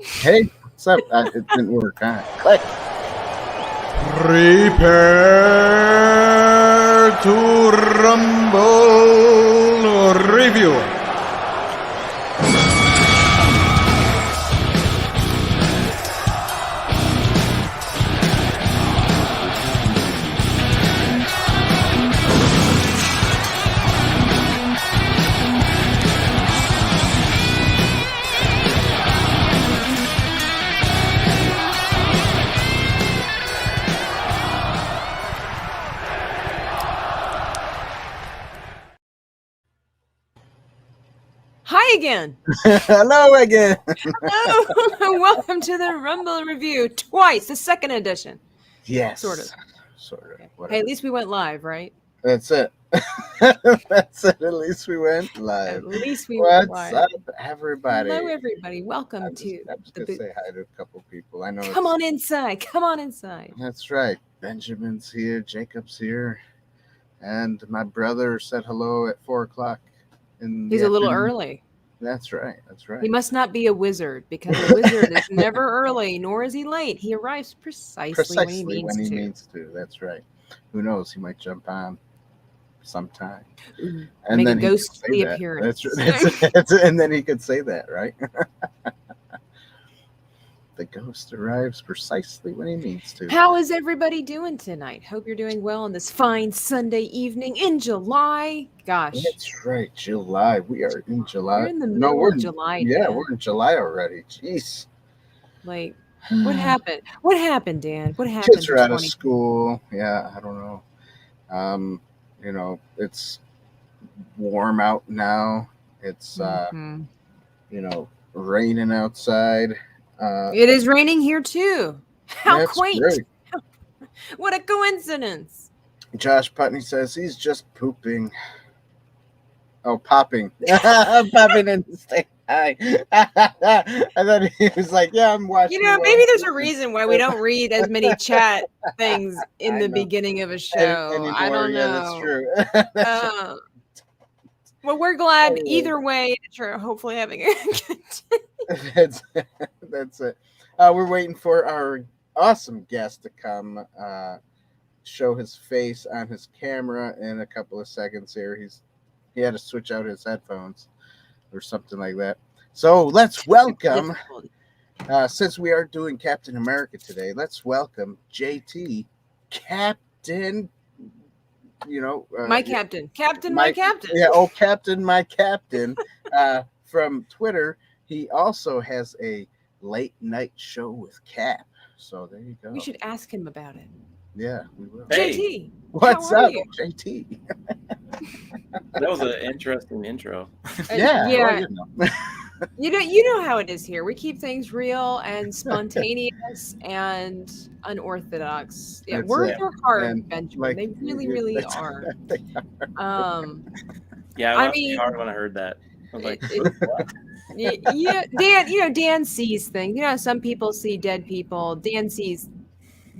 Hey, what's up? It didn't work. All right. Click. Prepare to rumble review. Hi again. Hello again. Hello. Welcome to the Rumble Review twice, the second edition. Yes. Sort of. Okay. Hey, at least we went live, right? That's it. That's it. At least we went live. At least we went live. What's up, everybody? Hello, everybody. Welcome I'm to just gonna say hi to a couple people. I know. Come on inside. Come on inside. That's right. Benjamin's here. Jacob's here, and my brother said hello at 4:00. He's a little early. That's right. He must not be a wizard, because a wizard is never early, nor is he late. He arrives precisely when he means to. That's right. Who knows? He might jump on sometime. And and make a ghostly appearance. That's and then he could say that, right? The ghost arrives precisely when he needs to. How is everybody doing tonight? Hope you're doing well on this fine Sunday evening in July. Gosh. That's right, July. We are in July. We're in the middle of July. Yeah, Dan. we're in July already. Jeez. Like, what happened? What happened, Dan? What happened? Kids are out of school. Yeah, I don't know. It's warm out now. It's raining outside. It is raining here too. How quaint. Great. What a coincidence. Josh Putney says he's just pooping. Oh, popping. Popping in to say hi. And then he was like, yeah, I'm watching. Maybe there's a reason why we don't read as many chat things in the beginning of a show. Anymore. I don't know. Yeah, that's true. Well, we're glad either way that you're hopefully having a good day. That's it. We're waiting for our awesome guest to come show his face on his camera in a couple of seconds here. He had to switch out his headphones or something like that. So let's welcome, since we are doing Captain America today, let's welcome JT, Captain. My captain. My captain. Yeah, Captain, my captain. From Twitter, he also has a late night show with Cap. So there you go. We should ask him about it. Yeah, we will. Hey. JT, what's up, JT? That was an interesting intro. Yeah. Well, you know how it is here. We keep things real and spontaneous and unorthodox. Yeah, words are hard, Benjamin. They really are. They are. Yeah, I mean, hard when I heard that. I was like, what? Yeah, Dan. Dan sees things. Some people see dead people. Dan sees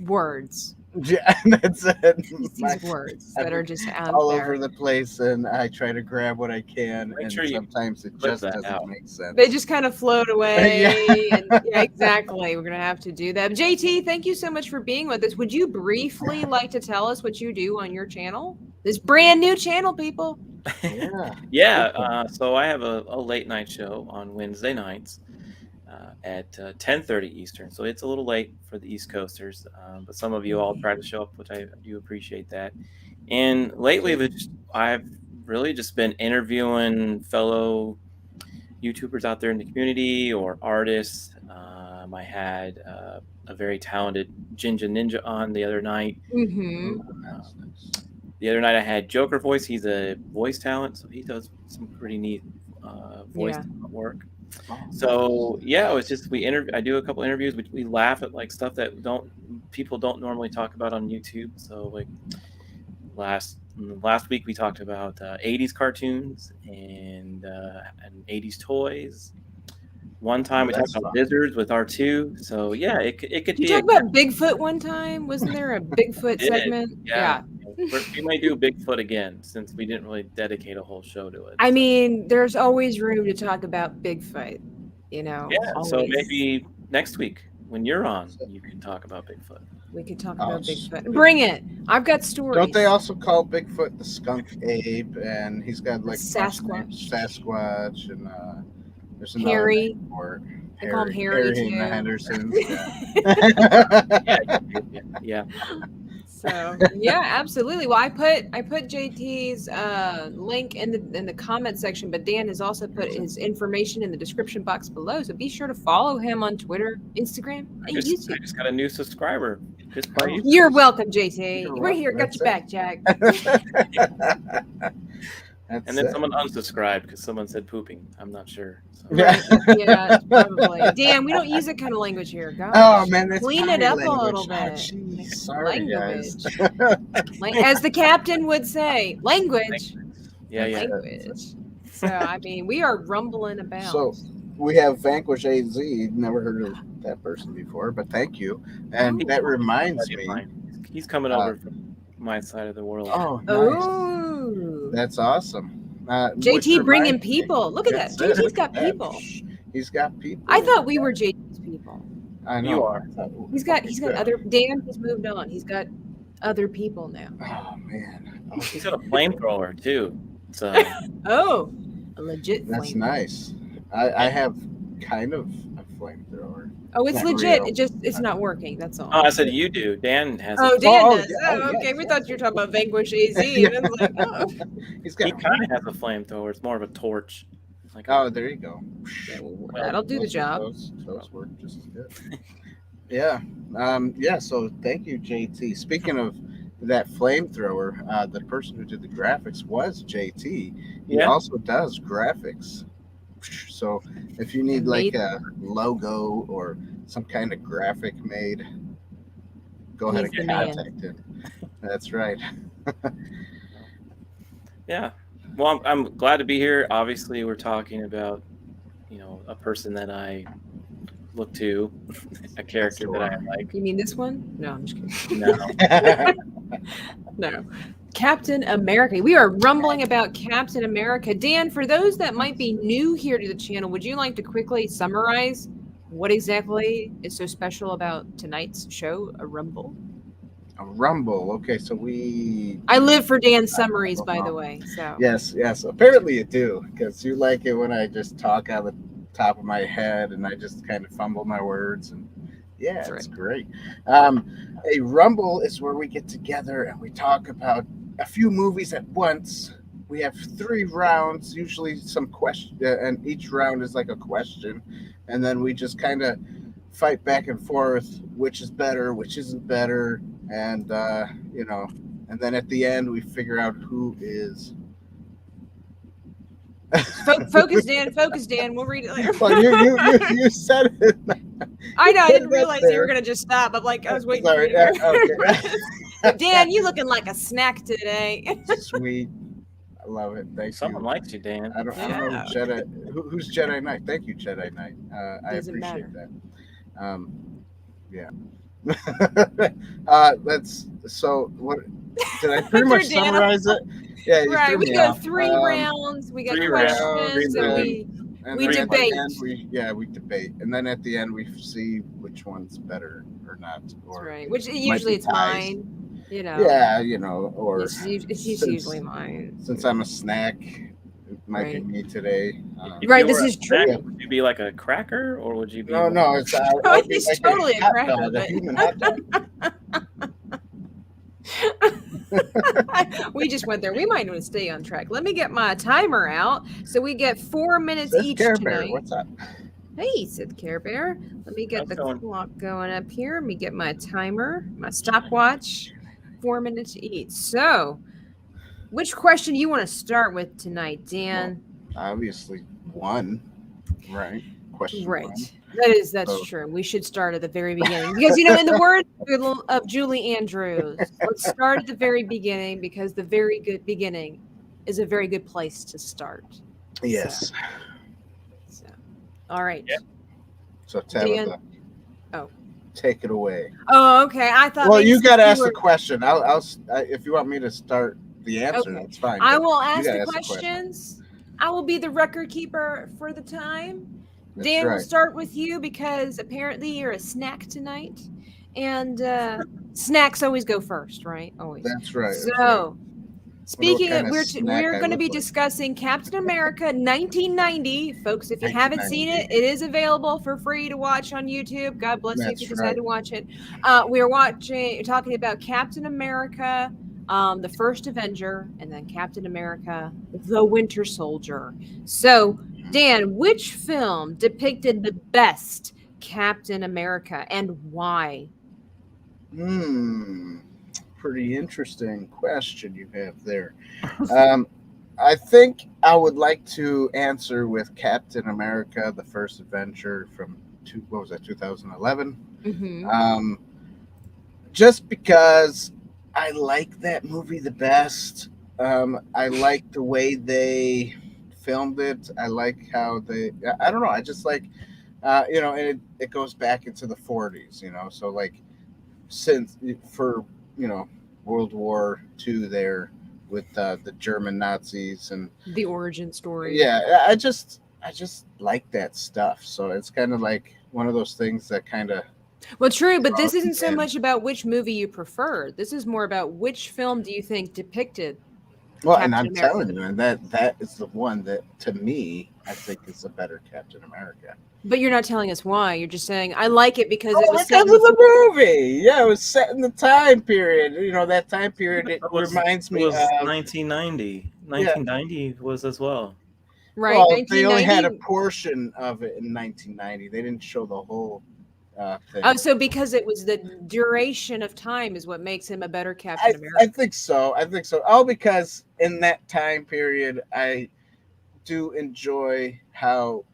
words. Yeah, that's it. He sees words that are just out all there. over the place, and I try to grab what I can, and sometimes it just doesn't make sense. They just kind of float away. Yeah, exactly. We're gonna have to do that. JT, thank you so much for being with us. Would you briefly like to tell us what you do on your channel? This brand new channel, people. So I have a late night show on Wednesday nights at 10:30 Eastern. So it's a little late for the East Coasters, but some of you all try to show up, which I do appreciate that. And lately, I've really just been interviewing fellow YouTubers out there in the community or artists. I had a very talented Ginger Ninja on the other night. The other night I had Joker Voice. He's a voice talent, so he does some pretty neat voice work. So it was just I do a couple interviews. We laugh at like stuff that people don't normally talk about on YouTube. So like last week we talked about 80s cartoons and 80s toys. One time we talked about lizards with R2. So yeah, it could be. You talk about Bigfoot one time? Wasn't there a Bigfoot segment? Yeah. We may do Bigfoot again since we didn't really dedicate a whole show to it. I mean, there's always room to talk about Bigfoot, Yeah, always. So next week when you're on, you can talk about Bigfoot. We could talk about Bigfoot. sweet. Bring it. I've got stories. Don't they also call Bigfoot the skunk ape? And he's got like Sasquatch. Sasquatch, and there's another Harry. name for it. They call him Harry and too. the Hendersons. Yeah. So yeah, absolutely. Well, I put JT's link in the comment section, but Dan has also put his information in the description box below. So be sure to follow him on Twitter, Instagram, and YouTube. I just got a new subscriber. Just by you. You're welcome, JT. You're We're here. welcome. Got your back, Jack. And then someone unsubscribed because someone said pooping. I'm not sure. So. Right. Yeah, probably. Dan, we don't use that kind of language here. Gosh. Oh man, that's Clean it up language. a little bit. Oh, geez. Sorry, guys. As the captain would say, language. Yeah. Language. So I mean, we are rumbling about. So we have Vanquish AZ. Never heard of that person before, but thank you. And that reminds me, He's coming over from my side of the world. oh, nice. Oh, That's awesome. JT bringing people. Look at that. That's JT's it. got people. He's got people. I thought we were JT's people. I know. You are. He's got other. Dan has moved on. He's got other people now. Oh man. He's got a flamethrower too. So Oh, a legit. That's flame. nice. I have kind of a flamethrower. Oh, it's Not legit. real. It's not working. That's all. oh, I said you do. Dan has. Oh, a, Dan Oh, does. yeah, Oh, oh, okay. yes, We thought yes. you were talking about Vanquish AZ. And I was like, oh. He's he got. kind of has a flamethrower. It's more of a torch. Like Oh, there you go. Yeah, well, that'll do the job. Those work just as good. Yeah. Yeah. So thank you, JT. Speaking of that flamethrower, the person who did the graphics was JT. He Yeah. also does graphics. So if you need like a logo or some kind of graphic made, go ahead He's and the man. contact him. That's right. Yeah. Well, I'm glad to be here. Obviously, we're talking about, a person that I look to, a character that I like. You mean this one? No, I'm just kidding. No. No. Captain America. We are rumbling about Captain America. Dan, for those that might be new here to the channel, would you like to quickly summarize what exactly is so special about tonight's show, A Rumble? A rumble. Okay, so I live for Dan's summaries, by the way. So Yes. Apparently you do, because you like it when I just talk out of the top of my head and I just kind of fumble my words, and yeah, That's it's right. great. A rumble is where we get together and we talk about a few movies at once. We have 3 rounds, usually some question, and each round is like a question, and then we just kind of fight back and forth, which is better, which isn't better, and and then at the end we figure out who is. focus, Dan. We'll read it later. Well, you said it. I know. I didn't Put that realize you there. were gonna just stop. I'm like, I was waiting Sorry. for you. Okay. Dan, you looking like a snack today. Sweet. I love it. Thank Someone you. likes you, Dan. I don't know Jedi. Who's Jedi Knight? Thank you, Jedi Knight. I Doesn't appreciate matter. that. Yeah. That's so. What did I pretty much Dan. summarize it? Yeah. you Right. threw We me go off. 3 rounds. We got 3 questions, rounds, and we then at the debate. end, we debate, and then at the end we see which one's better or not. Or That's right. Which might usually be it's ties. mine. You know. Yeah, or It's since- usually mine. since I'm a snack, it might be Right. me today. If Right, you this were a is true. snack, would you be like a cracker, or would you be? No, it's He's totally a hot cracker, dog, but- a human hot dog. We just went there. We might want to stay on track. Let me get my timer out. So we get 4 minutes Says each Care Bear, tonight. what's up? Hey, said Care Bear. Let me get How's the it going? clock going up here. Let me get my timer, my stopwatch. 4 minutes each. So, which question you want to start with tonight, Dan? Obviously, one, right? Question Right. one. That's Oh. true. We should start at the very beginning because in the words of Julie Andrews, let's start at the very beginning because the very good beginning is a very good place to start. Yes. So, all right. Yeah. So Tabitha, Oh. take it away. Oh, okay. I thought. Well, maybe you got to since ask were- the question. if you want me to start the answer, Okay. that's fine. I but will you ask gotta the question. questions. I will be the record keeper for the time. That's Dan, we'll right. start with you because apparently you're a snack tonight, and snacks always go first, right? Always. That's right. That's right. So, Wonder what speaking of, kind of snack we're I going to look be like. discussing Captain America 1990, folks. If you haven't seen it, 1990. it is available for free to watch on YouTube. God bless you if you That's decide right. to watch it. We're talking about Captain America, the First Avenger, and then Captain America, the Winter Soldier. So, Dan, which film depicted the best Captain America and why? Pretty interesting question you have there. I think I would like to answer with Captain America: The First Avenger from 2011. Mm-hmm. Just because I like that movie the best. I like the way they filmed it. I like how I don't know. I just like, and it goes back into the 40s. So like since for World War II there with the German Nazis and The origin story. yeah, I just like that stuff. So it's kind of like one of those things that kind of Well, true, but this draws isn't me so in. much about which movie you prefer. This is more about which film do you think depicted Well, and Captain I'm America. telling you, and that is the one that to me I think is a better Captain America. But you're not telling us why. You're just saying I like it because it Oh, was because set of in the the movie. Yeah, it was set in the time period. That time period. It reminds me was of 1990. yeah. 1990 was as well. right Well, they only had a 1990. portion of it in 1990. They didn't show the whole thing. Oh, so because it was the duration of time is what makes him a better Captain I America. think so. I think so. Oh, because in that time period, I do enjoy how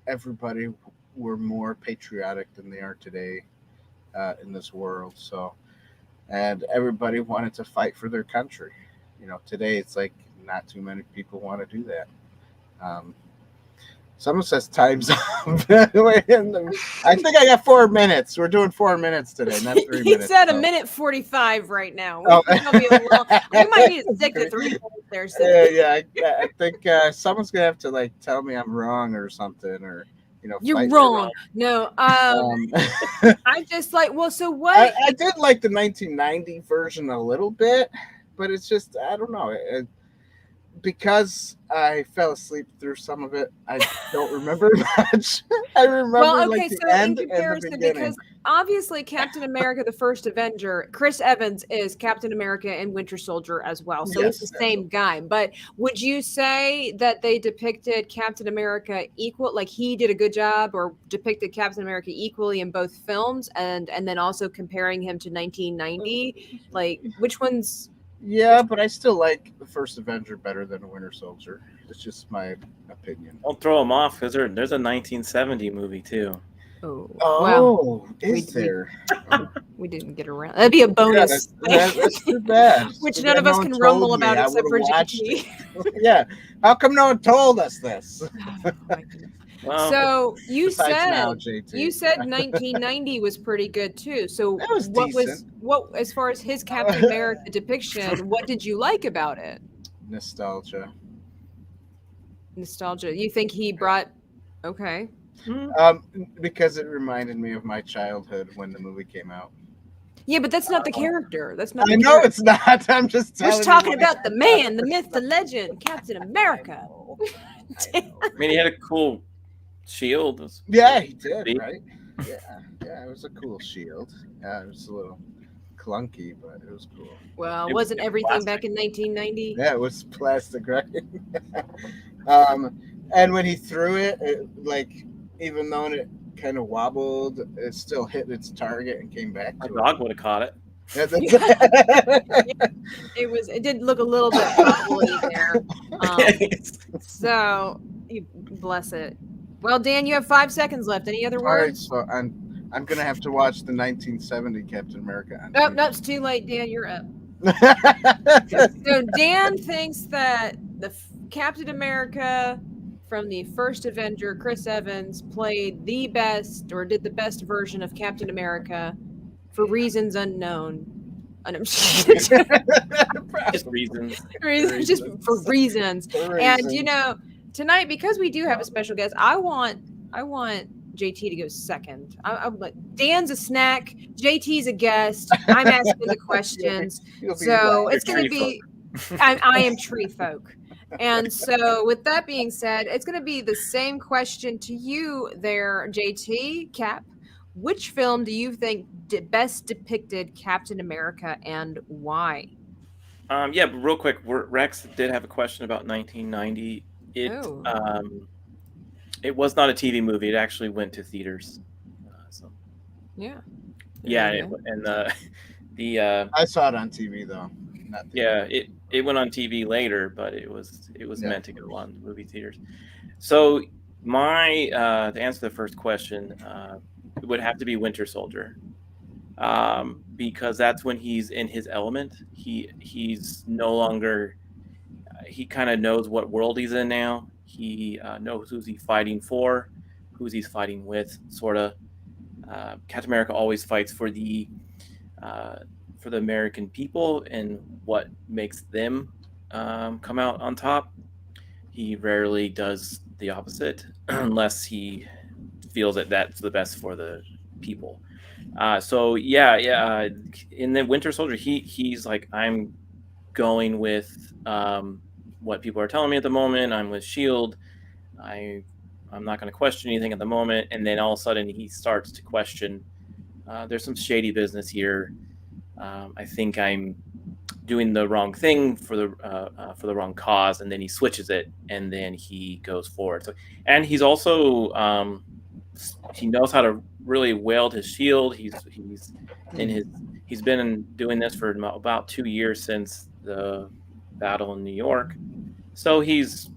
everybody were more patriotic than they are today in this world. So, and everybody wanted to fight for their country. Today it's like not too many people want to do that. Um, Someone says time's up. I think I got 4 minutes. We're doing 4 minutes today, not 3 minutes. He's at a so. minute 45 right now. Oh. We might need to stick to 3 minutes there. So. I think someone's gonna have to like tell me I'm wrong or something, or You're fight wrong. No, I just like. Well, so what? I did like the 1990 version a little bit, but it's just I don't know. Because I fell asleep through some of it, I don't remember much. I remember like the end in comparison, and the beginning. because obviously Captain America, the First Avenger, Chris Evans is Captain America and Winter Soldier as well. So Yes, he's the same guy. But would you say that they depicted Captain America equal, like he did a good job, or depicted Captain America equally in both films, and then also comparing him to 1990? Like which one's? Yeah, but I still like the First Avenger better than Winter Soldier. It's just my opinion. Don't throw them off because there's a 1970 movie too. Oh, well, is there? We didn't get around. That'd be a bonus. Yeah, that's too bad. Which none of us can rumble about I except for would've watched JT. Yeah, how come no one told us this? Oh, my goodness. Well, So you Besides said now, JT. 1990 was pretty good too. So That was decent. what as far as his Captain America depiction, what did you like about it? Nostalgia. Nostalgia. You think he brought? Okay. Because it reminded me of my childhood when the movie came out. Yeah, but that's not the character. That's not. I know it's not. I'm just We're telling just talking you about the man, the myth, the legend, Captain America. I mean, he had a cool shield. Yeah, he did, right? Yeah, it was a cool shield. Yeah, it was a little clunky, but it was cool. Well, It wasn't was everything plastic. back in 1990? Yeah, it was plastic, right? And when he threw it, like even though it kind of wobbled, it still hit its target and came back A to dog would have caught it. Yeah, It did look a little bit wobbly there. So bless it. Well, Dan, you have 5 seconds left. Any other All right, words? so I'm gonna have to watch the 1970 Captain America. Oh, no, it's too late, Dan. You're up. So Dan thinks that the Captain America from the First Avenger, Chris Evans, played the best or did the best version of Captain America for reasons unknown. Just reasons. Just for reasons. And tonight, because we do have a special guest, I want I want JT to go second. I'm like, Dan's a snack, JT's a guest. I'm asking the questions, You'll be so like- it's going to be. I am tree folk. And so, with that being said, it's going to be the same question to you there, JT. Cap, which film do you think best depicted Captain America and why? Yeah, but real quick, Rex did have a question about 1990. Oh. It was not a TV movie. It actually went to theaters. So Yeah. yeah, Yeah. I saw it on TV though. Not yeah, it went on TV later, but it was meant to go on movie theaters. So my to answer the first question, it would have to be Winter Soldier, because that's when he's in his element. He's no longer. He kind of knows what world he's in now. He knows who's he fighting for, who's he's fighting with, sort of. Captain America always fights for the American people and what makes them come out on top. He rarely does the opposite unless he feels that that's the best for the people. So yeah. In the Winter Soldier, he's like, I'm going with what people are telling me at the moment. I'm with Shield. I'm not going to question anything at the moment. And then all of a sudden, he starts to question. There's some shady business here. I think I'm doing the wrong thing for the wrong cause, and then he switches it, and then he goes forward. So, and he's also he knows how to really wield his shield. He's been doing this for about 2 years since the battle in New York. So he's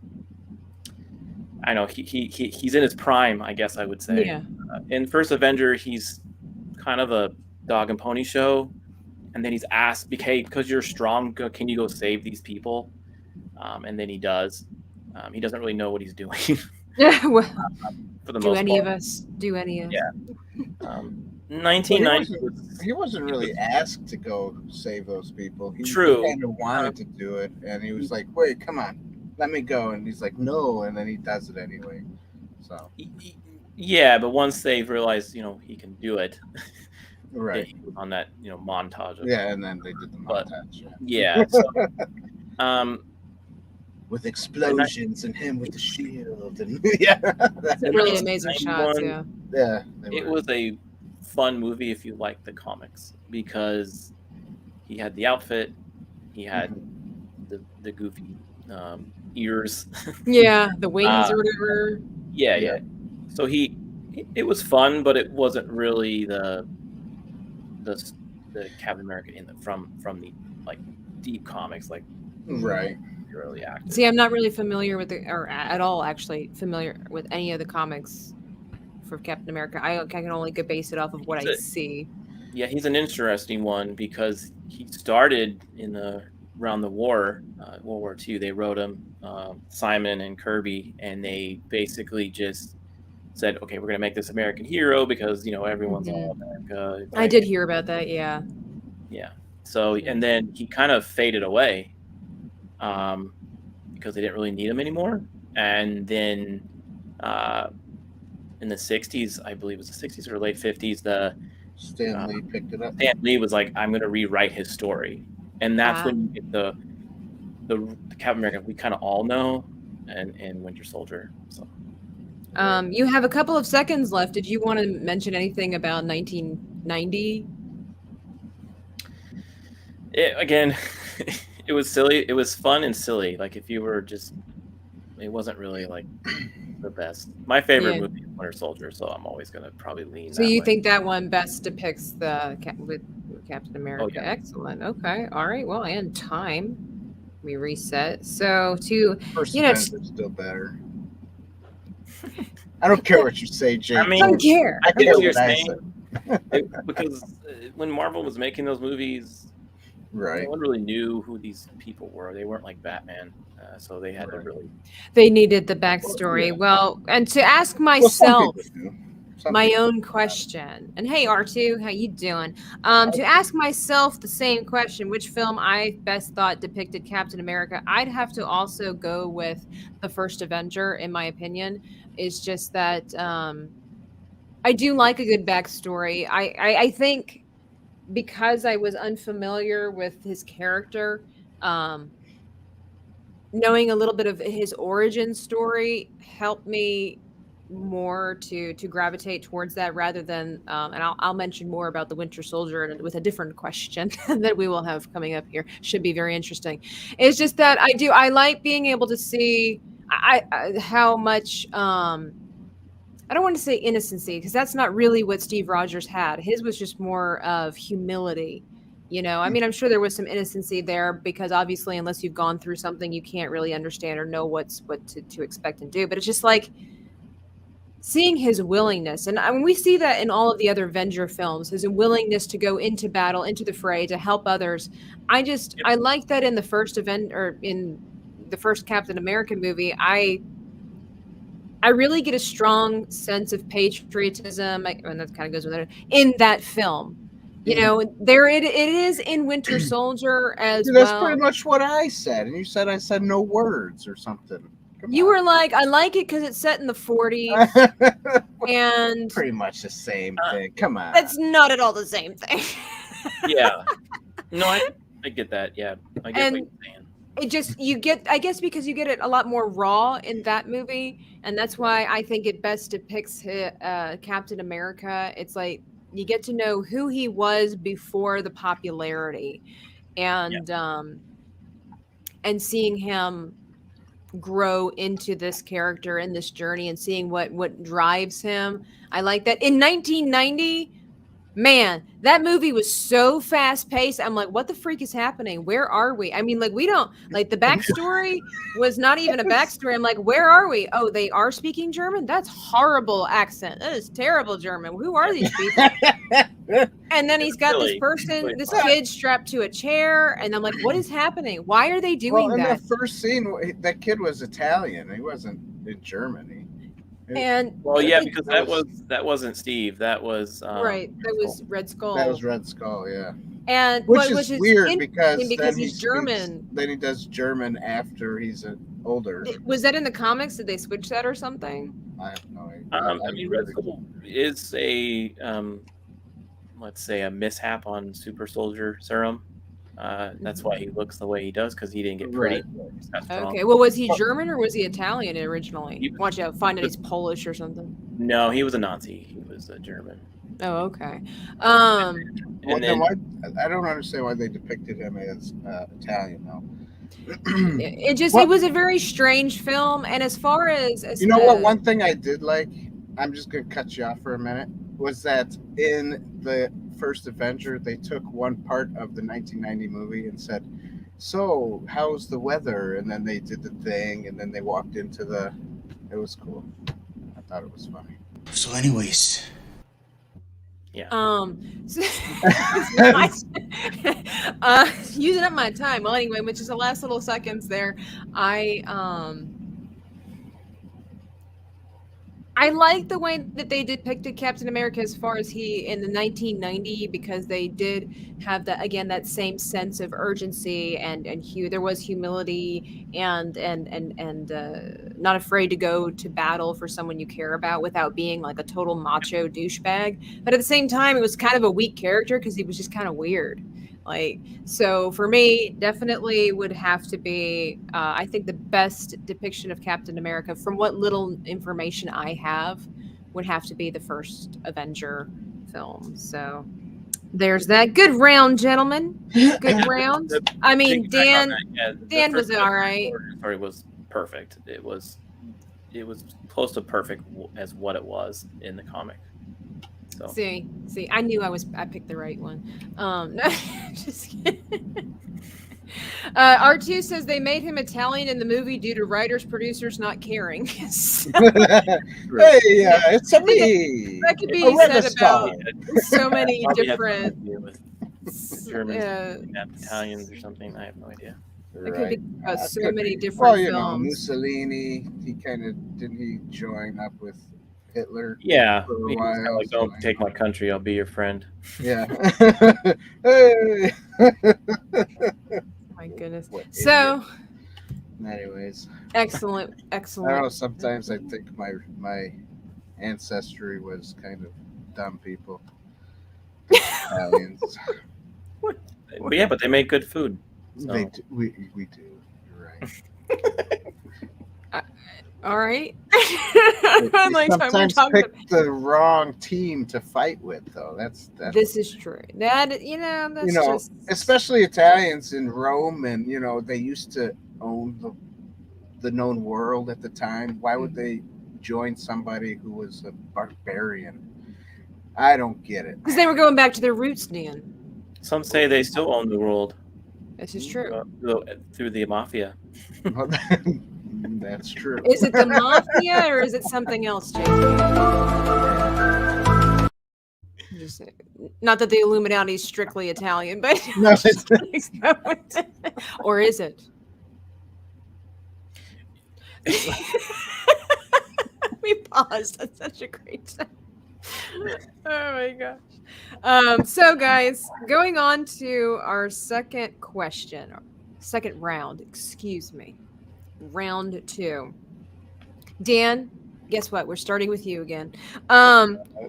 in his prime, I guess I would say. Yeah. In First Avenger, he's kind of a dog and pony show. And then he's asked, because you're strong, can you go save these people? And then he does. He doesn't really know what he's doing. Well, for the do most any part. of us? Do any of us? Yeah. 1990. He wasn't really asked to go save those people. He True. kind of wanted to do it, and he was like, "Wait, come on, let me go." And he's like, "No," and then he does it anyway. So yeah, but once they've realized, he can do it, right on that, montage. And then they did the montage. Yeah. So, with explosions and him with the shield, and yeah, really amazing shots. Yeah. It was a fun movie if you like the comics, because he had the outfit, he had the goofy ears, the wings or whatever. Yeah. So it was fun, but it wasn't really the Captain America from the like deep comics, like right. Really active. See, I'm not really familiar with or at all actually familiar with any of the comics for Captain America. I can only base it off of what I see. Yeah, he's an interesting one because he started around the war, World War II. They wrote him, Simon and Kirby, and they basically just said, "Okay, we're going to make this American hero because everyone's all America." I did hear about that. Yeah. Yeah. So, and then he kind of faded away. Because they didn't really need him anymore. And then in the 60s, I believe it was the 60s or late 50s, Stan Lee picked it up. Stan Lee was like, I'm going to rewrite his story. And that's when you get the Captain America we kind of all know and Winter Soldier. So. You have a couple of seconds left. Did you want to mention anything about 1990? Again... It was silly. It was fun and silly. Like if you were just, it wasn't really like the best. My favorite movie is Winter Soldier, so I'm always gonna probably lean. So you think that one best depicts with Captain America? Oh, yeah. Excellent. Okay. All right. Well, and time. We reset. So to First Avenger's still better. I don't care what you say, Jay. I mean, don't care. I get what you're saying. Because when Marvel was making those movies. Right. No one really knew who these people were. They weren't like Batman, so they had to really. They needed the backstory. Well, and to ask myself my own question, and hey, R2, how you doing? To ask myself the same question, which film I best thought depicted Captain America, I'd have to also go with the first Avenger, in my opinion. It's just that I do like a good backstory. I think because I was unfamiliar with his character, knowing a little bit of his origin story helped me more to gravitate towards that rather than and I'll mention more about the Winter Soldier with a different question that we will have coming up here. Should be very interesting. It's just that I like being able to see how much I don't want to say innocency because that's not really what Steve Rogers had. His was just more of humility. I mean, I'm sure there was some innocency there because obviously, unless you've gone through something, you can't really understand or know what to expect and do. But it's just like seeing his willingness. And I mean, we see that in all of the other Avenger films, his willingness to go into battle, into the fray, to help others. I like that in the first event or in the first Captain America movie. I really get a strong sense of patriotism, and that kind of goes with it, in that film. There it is in Winter Soldier as well. That's pretty much what I said, and you said I said no words or something. You were like, I like it because it's set in the 40s, and pretty much the same thing. Come on, that's not at all the same thing. Yeah, no, I get that. Yeah, I get what you're saying. It just I guess because you get it a lot more raw in that movie, and that's why I think it best depicts Captain America. It's like you get to know who he was before the popularity, and seeing him grow into this character and this journey, and seeing what drives him. I like that. In 1990. Man, that movie was so fast paced. I'm like, what the freak is happening? Where are we? I mean, like, we don't like the backstory was not even a backstory. I'm like, where are we? Oh, they are speaking German? That's horrible accent. That is terrible German. Who are these people? And then he's got this person, this kid strapped to a chair. And I'm like, what is happening? Why are they doing that? In the first scene, that kid was Italian. He wasn't in Germany. And because that wasn't Steve. That was right. That was Red Skull. That was Red Skull, yeah. And which is weird because he's German. Then he does German after he's older. Was that in the comics? Did they switch that or something? I have no idea. I mean, Red Skull is a let's say a mishap on super soldier serum. That's why he looks the way he does, because he didn't get pretty. Right. Okay. Well, was he German or was he Italian originally? Watch out! Find out he's Polish or something. No, he was a Nazi. He was a German. Oh, okay. And then, why, I don't understand why they depicted him as Italian though. It was a very strange film, and as far as what, one thing I did like, I'm just gonna cut you off for a minute, was that in the first Avenger, they took one part of the 1990 movie and said, so how's the weather? And then they did the thing, and then they walked into it was cool. I thought it was funny. So anyways. Yeah. Using up my time. Well, anyway, which is the last little seconds there. I like the way that they depicted Captain America as far as he in the 1990, because they did have that same sense of urgency and there was humility and not afraid to go to battle for someone you care about without being like a total macho douchebag. But at the same time, it was kind of a weak character because he was just kind of weird. So for me, definitely would have to be, I think the best depiction of Captain America, from what little information I have, would have to be the first Avenger film. So there's that. Good round, gentlemen. Good round. I mean, Dan was all right. Story was perfect. It was close to perfect as what it was in the comic. So. See, I knew I picked the right one. Just kidding. R2 says they made him Italian in the movie due to writers, producers not caring. Hey, it's a me. That could be said about so many different Germans, Italians, or something. I have no idea. It could be about so many different films. Mussolini. He didn't he join up with Hitler? Yeah. Like, don't take my country, I'll be your friend. Yeah. Hey. My goodness. So Anyways, Excellent. I don't know. Excellent. Sometimes I think my ancestry was kind of dumb people, Italians. But yeah, but they make good food. So. They do, we do. You're right. All right. They Like, we're sometimes talking pick the wrong team to fight with, though. That's this is true. That that's just especially Italians in Rome, and they used to own the known world at the time. Why would they join somebody who was a barbarian? I don't get it. because they were going back to their roots, Dan. Some say they still own the world This is true. through the mafia. That's true. Is it the mafia or is it something else, JT? Just not that the Illuminati is strictly Italian, but No, or is it? We paused. That's such a great time. Oh my gosh. So guys, going on to our second question, second round, excuse me. Round 2. Dan, guess what? We're starting with you again.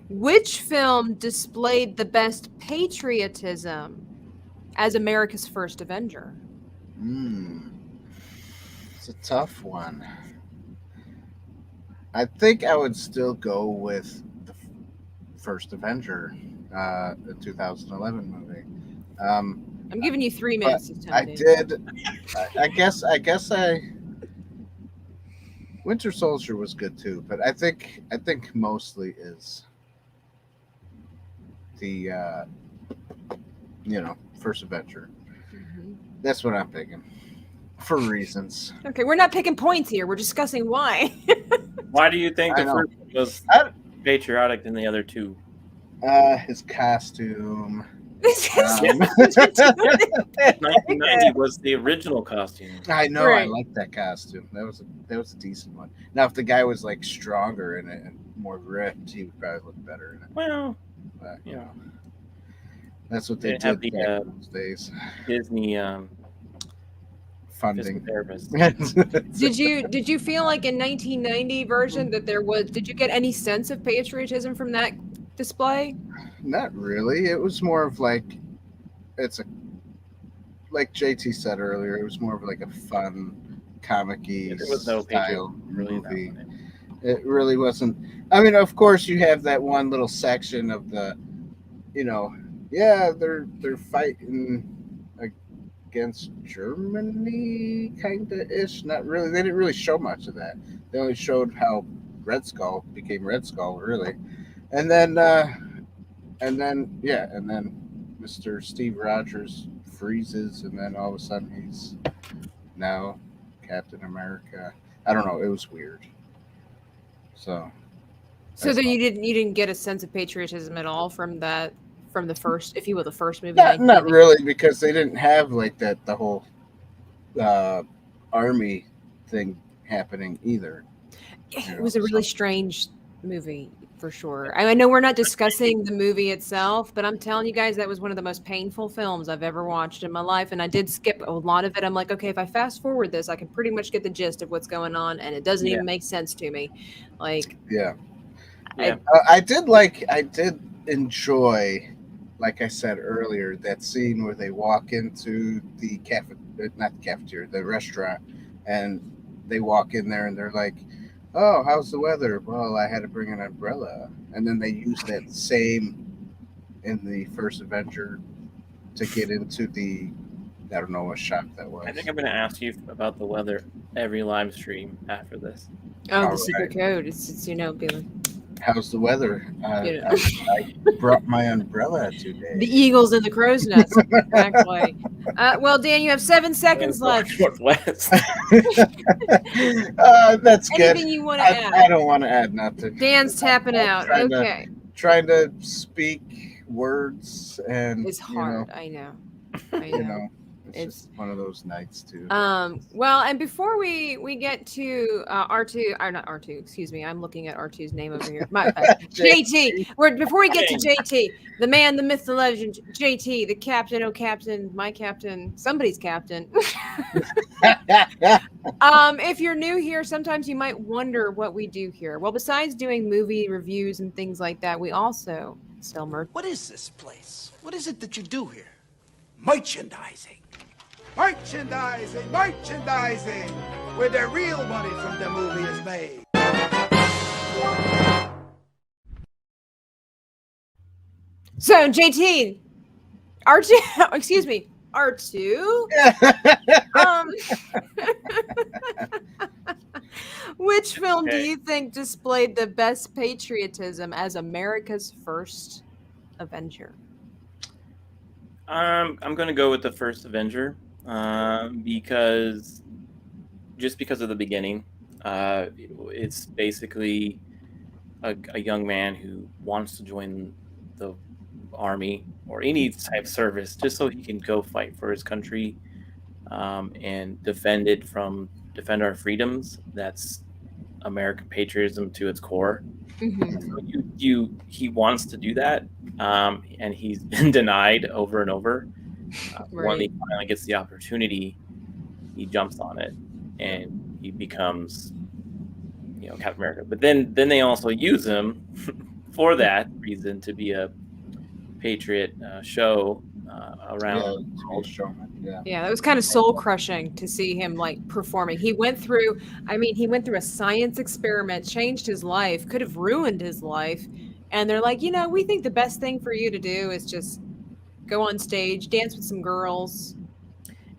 Which film displayed the best patriotism as America's first Avenger? It's a tough one. I think I would still go with the first Avenger, the 2011 movie. I'm giving you 3 minutes to tell I me. did. I guess Winter Soldier was good too, but I think mostly is the first Avenger. Mhm. That's what I'm thinking, for reasons. Okay, we're not picking points here. We're discussing why. Why do you think I the know. first one was I- patriotic than the other two? His costume. 1990 was the original costume. I know. Right. I like that costume. That was a decent one. Now, if the guy was like stronger in it and more ripped, he would probably look better in it. Well, But, yeah. that's what they They have did the, back in those days. Disney Funding. therapist. Did you feel like in 1990 version that did you get any sense of patriotism from that display? Not really. It was more of like like JT said earlier, it was more of like a fun, comic-y There was no style patriotism really in that movie. one. It really wasn't. I mean, of course, you have that one little section of the, they're fighting against Germany, kind of ish. Not really. They didn't really show much of that. They only showed how Red Skull became Red Skull, really, and then Mr. Steve Rogers freezes, and then all of a sudden he's now Captain America. I don't know. It was weird. So Then you didn't get a sense of patriotism at all from the first, if you will, the first movie. not really, because they didn't have like the whole army thing happening either. It was a really strange movie for sure. I know we're not discussing the movie itself, but I'm telling you guys that was one of the most painful films I've ever watched in my life, and I did skip a lot of it. I'm like, okay, if I fast forward this, I can pretty much get the gist of what's going on, and it doesn't even make sense to me. Like, I did enjoy, like I said earlier, that scene where they walk into the the restaurant, and they walk in there and they're like, "Oh, how's the weather?" "Well, I had to bring an umbrella." And then they use that same in the first Avenger to get into I don't know what shop that was. I think I'm going to ask you about the weather every live stream after this. the secret code. It's be like, How's the weather? I brought my umbrella today. the eagles and the crow's nest. Exactly. Well, Dan, you have 7 seconds left. Northwest. That's good. Anything you want to add? I don't want to add nothing. Dan's tapping out. Okay. Trying to speak words and It's hard. I know. It's just one of those nights too. Well, and before we get to R2, or not R2, excuse me, I'm looking at R2's name over here. My JT. Before we get to JT, the man, the myth, the legend, JT, the captain, oh captain, my captain, somebody's captain. If you're new here, sometimes you might wonder what we do here. Well, besides doing movie reviews and things like that, we also sell merch. What is this place? What is it that you do here? Merchandising. Merchandising, merchandising, where the real money from the movie is made. So, JT, R2, excuse me, R2. Which film do you think displayed the best patriotism as America's first Avenger? I'm going to go with the first Avenger because of the beginning. It's basically a young man who wants to join the army or any type of service just so he can go fight for his country and defend our freedoms. That's American patriotism to its core. Mm-hmm. So he wants to do that, and he's been denied over and over. Right. When he finally gets the opportunity, he jumps on it, and he becomes, Captain America. But then they also use him for that reason to be a patriot show around. Yeah, that was kind of soul crushing to see him performing. He went through a science experiment, changed his life, could have ruined his life. And they're like, we think the best thing for you to do is just go on stage, dance with some girls.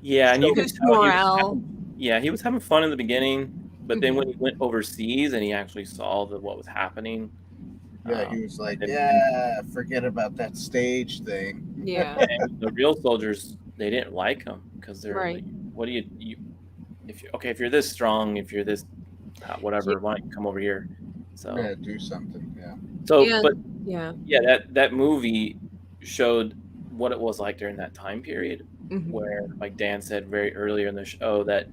Yeah, and you could tell he was having fun in the beginning, but then when he went overseas and he actually saw what was happening. Yeah, he was like, forget about that stage thing. Yeah. And the real soldiers, they didn't like him because they're like, what do you if you're this strong, if you're this whatever, why don't you come over here? So do something. Yeah. So that movie showed what it was like during that time period, where, like Dan said very earlier in the show, that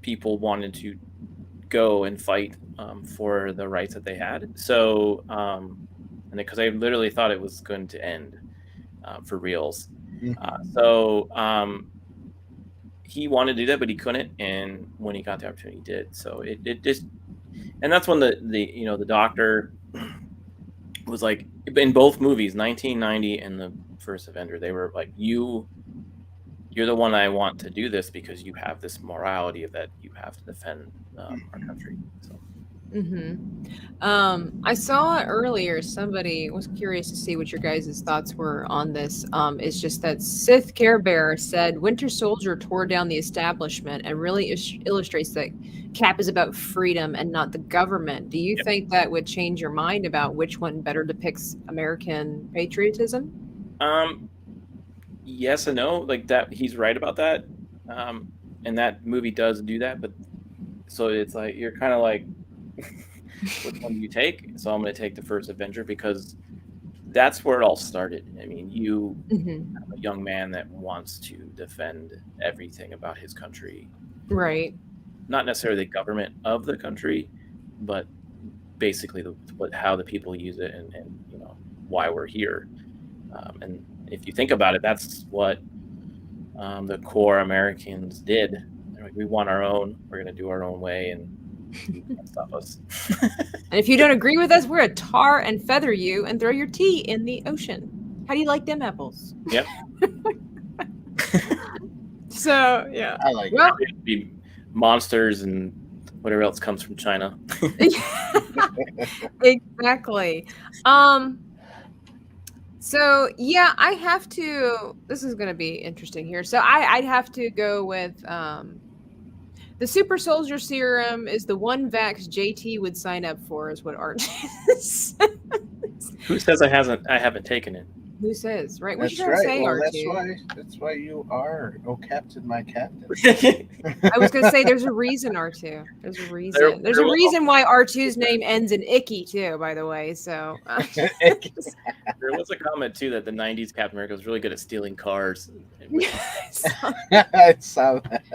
people wanted to go and fight for the rights that they had. So, and because I literally thought it was going to end for reals. So he wanted to do that, but he couldn't. And when he got the opportunity, he did. So it just, and that's when the doctor was like, in both movies, 1990 and the first Avenger, they were like, you're the one I want to do this because you have this morality of that you have to defend our country. So. I saw earlier, somebody was curious to see what your guys' thoughts were on this. It's just that Sith Care Bear said Winter Soldier tore down the establishment and really illustrates that Cap is about freedom and not the government. Do you think that would change your mind about which one better depicts American patriotism? Yes and no. Like that, he's right about that. And that movie does do that, but so it's like you're kind of like, which one do you take? So I'm going to take the first Avenger because that's where it all started. I mean, you have a young man that wants to defend everything about his country. Right. Not necessarily the government of the country, but basically how the people use it and why we're here. And if you think about it, that's what the core Americans did. They're like, we want our own. We're going to do our own way, and you can't stop us. And if you don't agree with us, we're going to tar and feather you and throw your tea in the ocean. How do you like them apples? Yep. So, yeah. I like it. Be monsters and whatever else comes from China. Exactly. So, yeah, I have to, this is going to be interesting here. So I'd have to go with the Super Soldier Serum is the one vax JT would sign up for, is what Art says. Who says I haven't taken it? Who says, right? What you That's trying to right. say, Well, R2? that's why you are, oh captain, my captain. I was going to say there's a reason, R2. There's a reason. There's a reason why R2's name ends in icky, too, by the way. So There was a comment, too, that the 90s Captain America was really good at stealing cars. I saw that.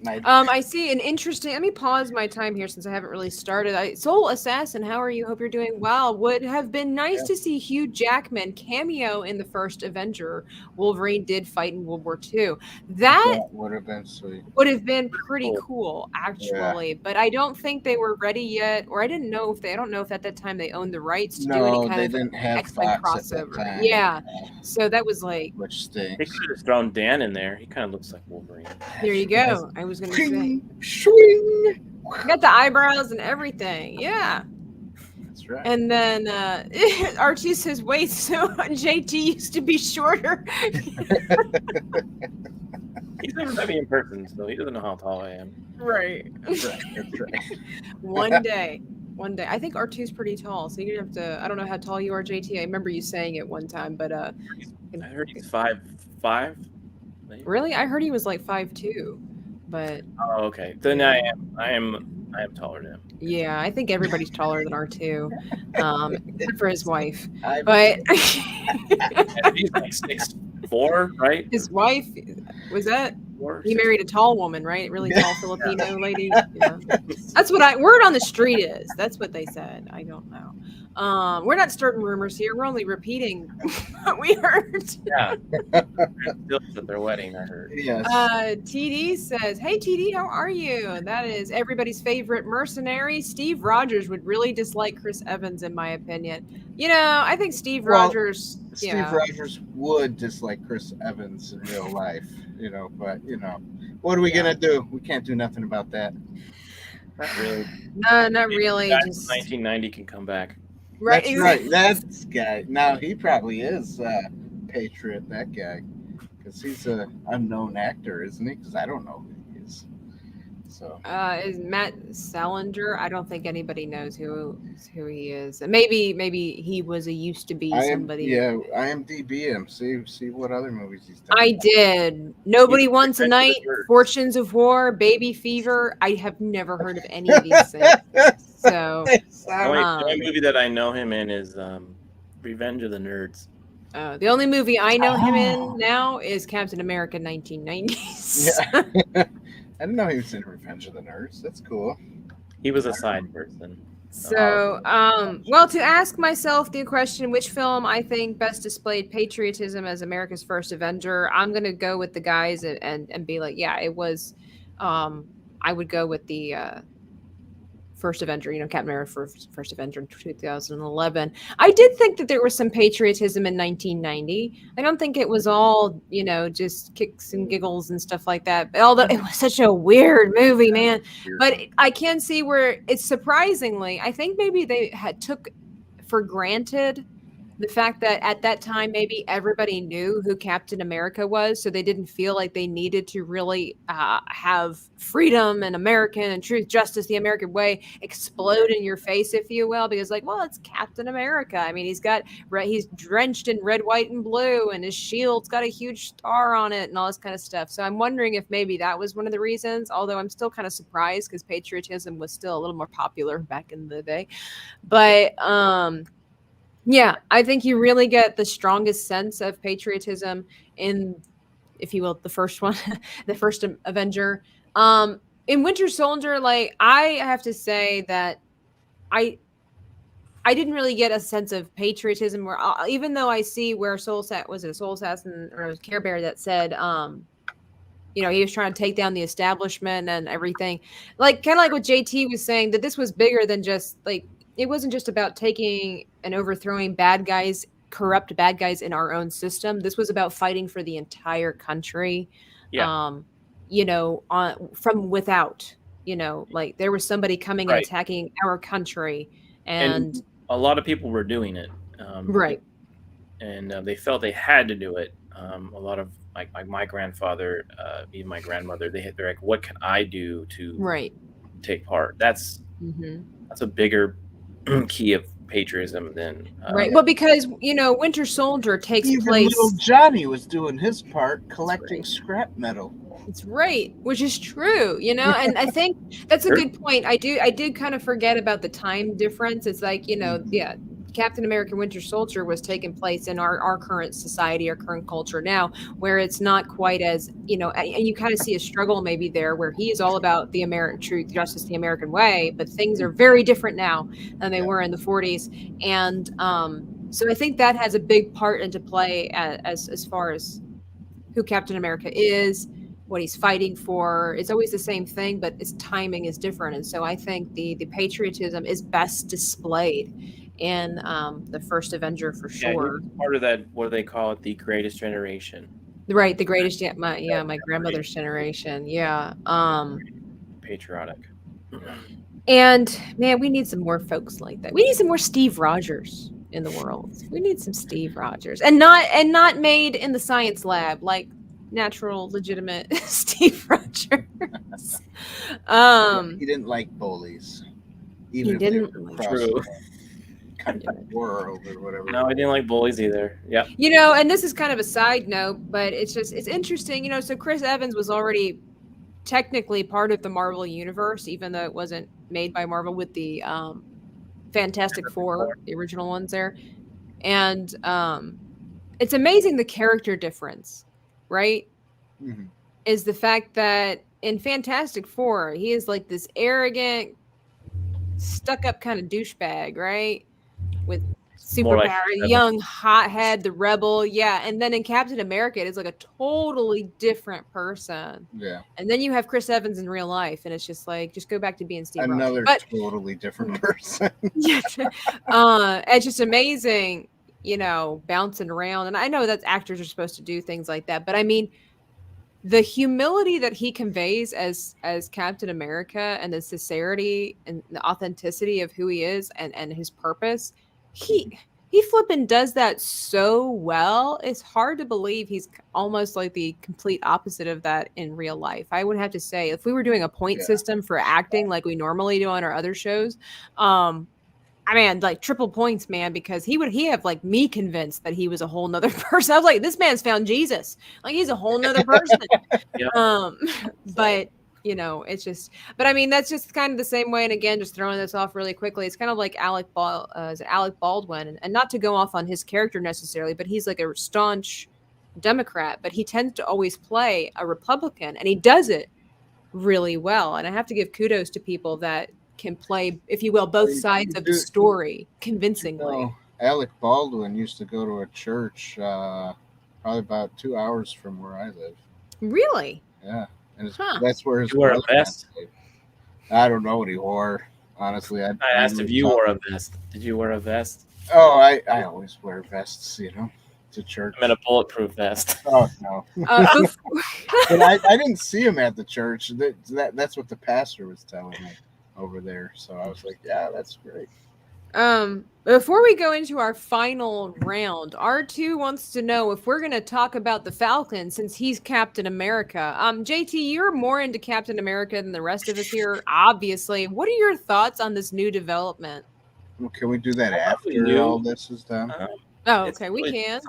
I see an interesting. Let me pause my time here since I haven't really started. Soul Assassin, how are you? Hope you're doing well. Would have been nice to see Hugh Jackman cameo in the first Avenger. Wolverine did fight in World War II. That would have been sweet. Would have been pretty cool, actually. Yeah. But I don't think they were ready yet, or I don't know if at that time they owned the rights to do any kind of didn't have X-Men crossover. Yeah, so that was like, which stinks. They could have thrown Dan in there. He kind of looks like Wolverine. There you go. I was gonna say, swing. Got the eyebrows and everything. Yeah. That's right. And then R2 says, wait, so JT used to be shorter. He's never met me in person, so he doesn't know how tall I am. Right. That's right. One day. I think R2's pretty tall, so you're gonna have to. I don't know how tall you are, JT. I remember you saying it one time, but I heard he's 5'5". Really? I heard he was like 5'2", but. Oh, okay. Then I am taller than him. Yeah, I think everybody's taller than R2, except for his wife. But he's like 6'4", right? His wife was that. He married a tall woman, right? Really tall Filipino lady. Yeah. That's what word on the street is. That's what they said. I don't know. We're not starting rumors here. We're only repeating what we heard. Yeah. At their wedding, I heard. Yes. TD says, "Hey TD, how are you?" That is everybody's favorite mercenary. Steve Rogers would really dislike Chris Evans, in my opinion. I think Steve Rogers would dislike Chris Evans in real life. But what are we gonna do? We can't do nothing about that. Not really. No, not really. Just 1990 can come back. Right. That's right. That guy. Now he probably is Patriot. That guy, because he's an unknown actor, isn't he? Because I don't know who he is. So. Is Matt Salinger? I don't think anybody knows who he is. Maybe he was used to be somebody. IMDb him. See what other movies he's done. I did. Nobody Wants a Night, Fortunes of War, Baby Fever. I have never heard of any of these things. So the only movie that I know him in is Revenge of the Nerds. The only movie I know him in now is Captain America 1990s. Yeah. I didn't know he was in Revenge of the Nerds. That's cool. He was a side person. So, well, to ask myself the question, which film I think best displayed patriotism as America's first Avenger, I'm going to go with the guys and be like, yeah, it was, I would go with the first Avenger, Captain America first Avenger in 2011. I did think that there was some patriotism in 1990. I don't think it was all, just kicks and giggles and stuff like that. Although it was such a weird movie, man. But I can see where it's surprisingly, I think maybe they took for granted the fact that at that time, maybe everybody knew who Captain America was, so they didn't feel like they needed to really have freedom and American and truth, justice, the American way explode in your face, if you will, because it's Captain America. I mean, he's drenched in red, white, and blue, and his shield's got a huge star on it and all this kind of stuff. So I'm wondering if maybe that was one of the reasons, although I'm still kind of surprised because patriotism was still a little more popular back in the day. But, yeah, I think you really get the strongest sense of patriotism in, if you will, the first one, the first Avenger. In Winter Soldier, I have to say that I didn't really get a sense of patriotism where, even though I see where Soul Assassin or it was Care Bear that said, he was trying to take down the establishment and everything, kind of like what JT was saying, that this was bigger than just it wasn't just about taking and overthrowing corrupt bad guys in our own system. This was about fighting for the entire country, from without, there was somebody coming and attacking our country. And a lot of people were doing it. Right. And they felt they had to do it. A lot of my grandfather, even my grandmother, they're like, what can I do to take part? That's a bigger key of patriotism than Right. Well, because Winter Soldier takes Even place. little Johnny was doing his part, collecting right. scrap metal. It's right, which is true, and I think that's a Sure. good point. I did kind of forget about the time difference. It's like, yeah, Captain America Winter Soldier was taking place in our current society, our current culture now, where it's not quite as, and you kind of see a struggle maybe there where he is all about the American truth, justice, the American way, but things are very different now than they were in the 40s. And so I think that has a big part into play as far as who Captain America is, what he's fighting for. It's always the same thing, but its timing is different. And so I think the patriotism is best displayed in the first Avenger for sure. Yeah, part of that, what do they call it, the greatest generation. Right, the greatest, my grandmother's generation. Yeah. Patriotic. And man, we need some more folks like that. We need some more Steve Rogers in the world. We need some Steve Rogers. And not made in the science lab, like natural, legitimate Steve Rogers. He didn't like bullies. Even He if didn't they were like across True. the country world or whatever. No, I didn't like bullies either. Yeah. And this is kind of a side note, but it's interesting, so Chris Evans was already technically part of the Marvel universe, even though it wasn't made by Marvel with the Fantastic Four, the original ones there. And it's amazing the character difference, right? Mm-hmm. Is the fact that in Fantastic Four, he is like this arrogant, stuck-up kind of douchebag, right? With superpower, like young hothead, the rebel, yeah. And then in Captain America, it is like a totally different person. Yeah. And then you have Chris Evans in real life, and it's just like, just go back to being Steve Another Rogers. totally different person. Yes, it's just amazing, bouncing around. And I know that actors are supposed to do things like that, but I mean, the humility that he conveys as Captain America and the sincerity and the authenticity of who he is and his purpose, he flipping does that so well. It's hard to believe he's almost like the complete opposite of that in real life. I would have to say, if we were doing a point system for acting like we normally do on our other shows, I mean, like triple points, man, because he have like me convinced that he was a whole nother person. I was like, this man's found Jesus. Like, he's a whole nother person. But it's just, but I mean, that's just kind of the same way. And again, just throwing this off really quickly, it's kind of like Alec Baldwin, and not to go off on his character necessarily, but he's like a staunch Democrat, but he tends to always play a Republican, and he does it really well. And I have to give kudos to people that can play, if you will, both sides of the story convincingly. Alec Baldwin used to go to a church probably about 2 hours from where I live. Really? Yeah. And that's where his You wore a vest? I don't know what he wore. Honestly, I asked if you wore a vest. Did you wear a vest? Oh, I always wear vests, to church. I meant a bulletproof vest. Oh, no. But I didn't see him at the church. That's what the pastor was telling me over there. So I was like, yeah, that's great. Before we go into our final round, R2 wants to know if we're going to talk about the Falcon since he's Captain America. JT, you're more into Captain America than the rest of us here, obviously. What are your thoughts on this new development? Well, can we do that after all this is done? Oh, okay, we can.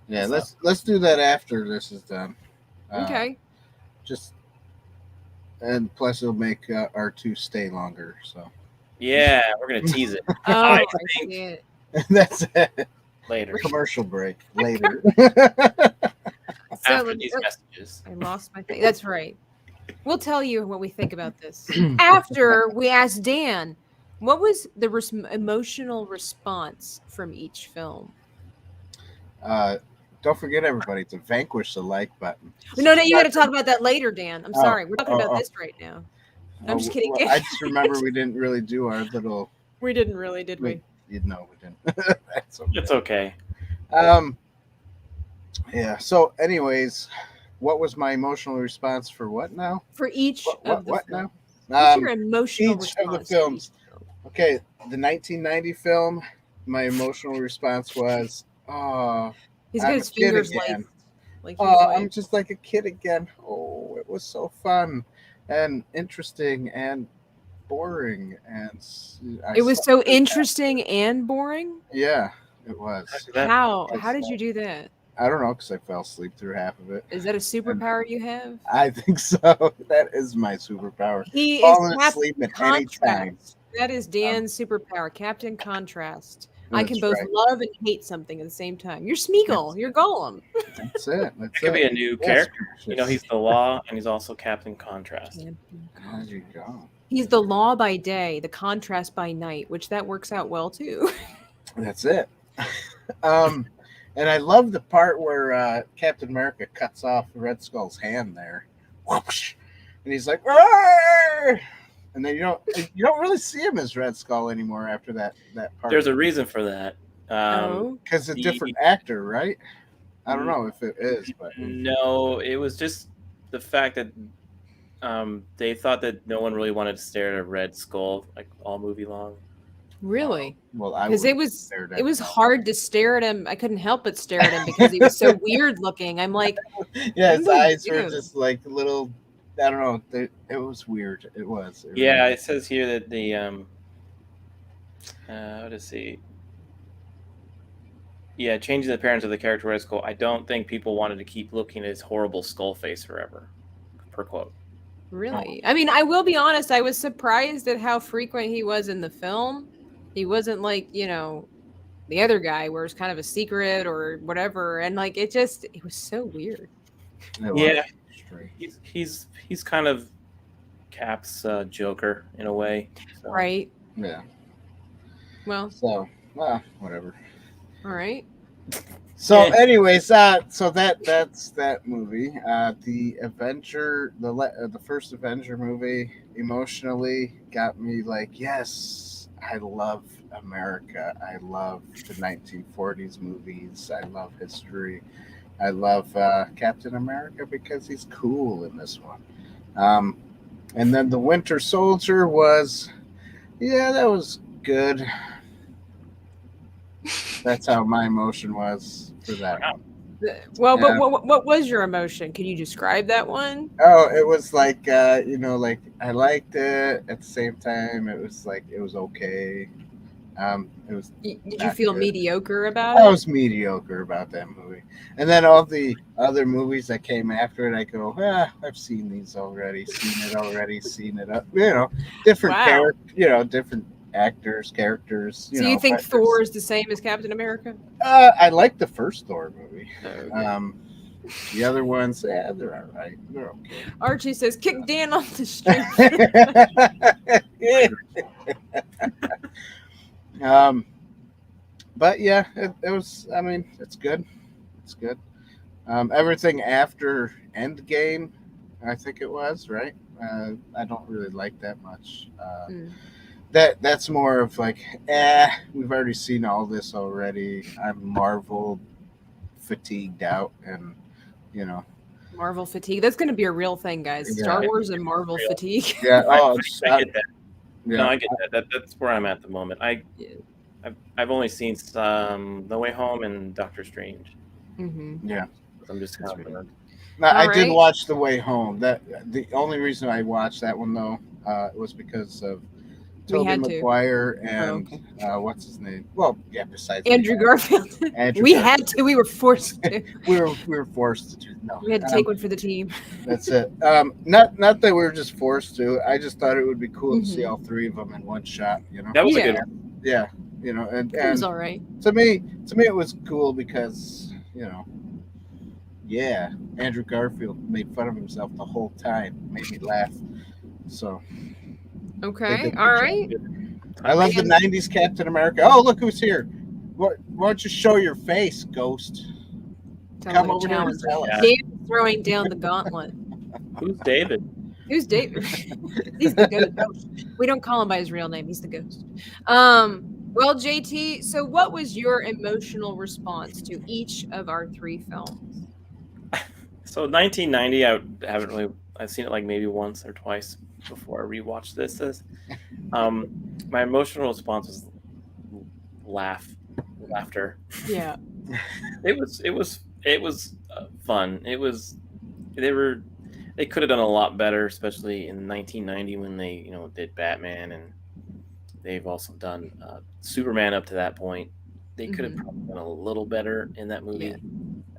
Yeah, let's do that after this is done. Okay. And plus it'll make R2 stay longer. So. Yeah, we're gonna tease it. I think that's it. Later. Commercial break later. After these messages. I lost my thing. That's right. We'll tell you what we think about this after we ask Dan. What was the emotional response from each film? Don't forget, everybody, to vanquish the like button. No, you got to talk about that later, Dan. I'm sorry. We're talking about this right now. I'm just kidding. Well, I just remember we didn't really do our little. We didn't really, did we? No, we didn't. That's okay. It's okay. Yeah. So, anyways, what was my emotional response for what now? For each of the what films. now? What's your emotional response? Each of the films. Okay, the 1990 film. My emotional response was, "Oh, he's got his fingers like I'm just like a kid again. Oh, it was so fun and interesting and boring, and It was so interesting and boring. Yeah, it was. How did you do that? I don't know, because I fell asleep through half of it. Is that a superpower you have? I think so. That is my superpower. He Falling is asleep at any time. Contrast. That is Dan's superpower, Captain Contrast. I That's can both right. love and hate something at the same time. You're Smeagol. You're Gollum. That's it. That's It could be a new character. You know, he's the law and he's also Captain Contrast. There you go. He's the law by day, the contrast by night, which that works out well too. That's it. And I love the part where Captain America cuts off Red Skull's hand there, whoosh, and he's like, "Arr!" And then you don't really see him as Red Skull anymore after that part. There's a reason for that. Because a different actor, right? I don't know if it is, but no, it was just the fact that they thought that no one really wanted to stare at a Red Skull like all movie long. Really? Well, because it was hard to stare at him. I couldn't help but stare at him because he was so weird looking. I'm like, yeah, his eyes were just like little. I don't know. It was weird. It was. Yeah, it says here that the what is he? Yeah, changing the appearance of the character Red Skull. I don't think people wanted to keep looking at his horrible skull face forever. Per quote. Really? I mean, I will be honest. I was surprised at how frequent he was in the film. He wasn't like, the other guy where it's kind of a secret or whatever. And like, it was so weird. Yeah. He's kind of Cap's Joker in a way. So. Right. Yeah. Well. So, whatever. All right. So, anyways, so that's that movie. The Avenger, the first Avenger movie, emotionally got me like, yes, I love America. I love the 1940s movies. I love history. I love Captain America because he's cool in this one. And then the Winter Soldier was, that was good. That's how my emotion was for that one. Well, but what was your emotion? Can you describe that one? Oh, it was like, like I liked it. At the same time, it was like, it was okay. It was. Did you feel mediocre about it? I was mediocre about that movie. And then all the other movies that came after it, I go, I've seen these already, seen it up. Different character, different actors, characters. So you think Thor is the same as Captain America? I like the first Thor movie. Okay. The other ones, they're all right. They're okay. Archie says, "Kick Dan off the street." But yeah, it was. I mean, it's good. It's good. Everything after Endgame, I think it was right. I don't really like that much. That's more of like, we've already seen all this already. I'm Marvel fatigued out, and Marvel fatigue. That's going to be a real thing, guys. Yeah. Star Wars and Marvel fatigue. Yeah. Oh, I get that. Yeah. No, I get that. That's where I'm at the moment. I've only seen No Way Home and Doctor Strange. Mm-hmm. Yeah. I'm just kind of. I did watch The Way Home. The only reason I watched that one though was because of Tobey Maguire and what's his name? Well, yeah, besides Andrew Garfield. We had to. We were forced to. we were forced to. No, we had to take one for the team. That's it. Not that we were just forced to. I just thought it would be cool to see all three of them in one shot. That was a good one. Yeah, and it was all right. To me, it was cool because Andrew Garfield made fun of himself the whole time, made me laugh. So. Okay, all right. I love the 90s Captain America. Oh, look who's here. Why don't you show your face, Ghost? Come over here and tell us. David's throwing down the gauntlet. Who's David? Who's David? He's the ghost. We don't call him by his real name. He's the ghost. Well, JT, so what was your emotional response to each of our three films? So 1990, I've seen it like maybe once or twice before I rewatched this. My emotional response was laughter. Yeah. It was fun. they could have done a lot better, especially in 1990 when they did Batman, and they've also done Superman up to that point. They could have probably done a little better in that movie,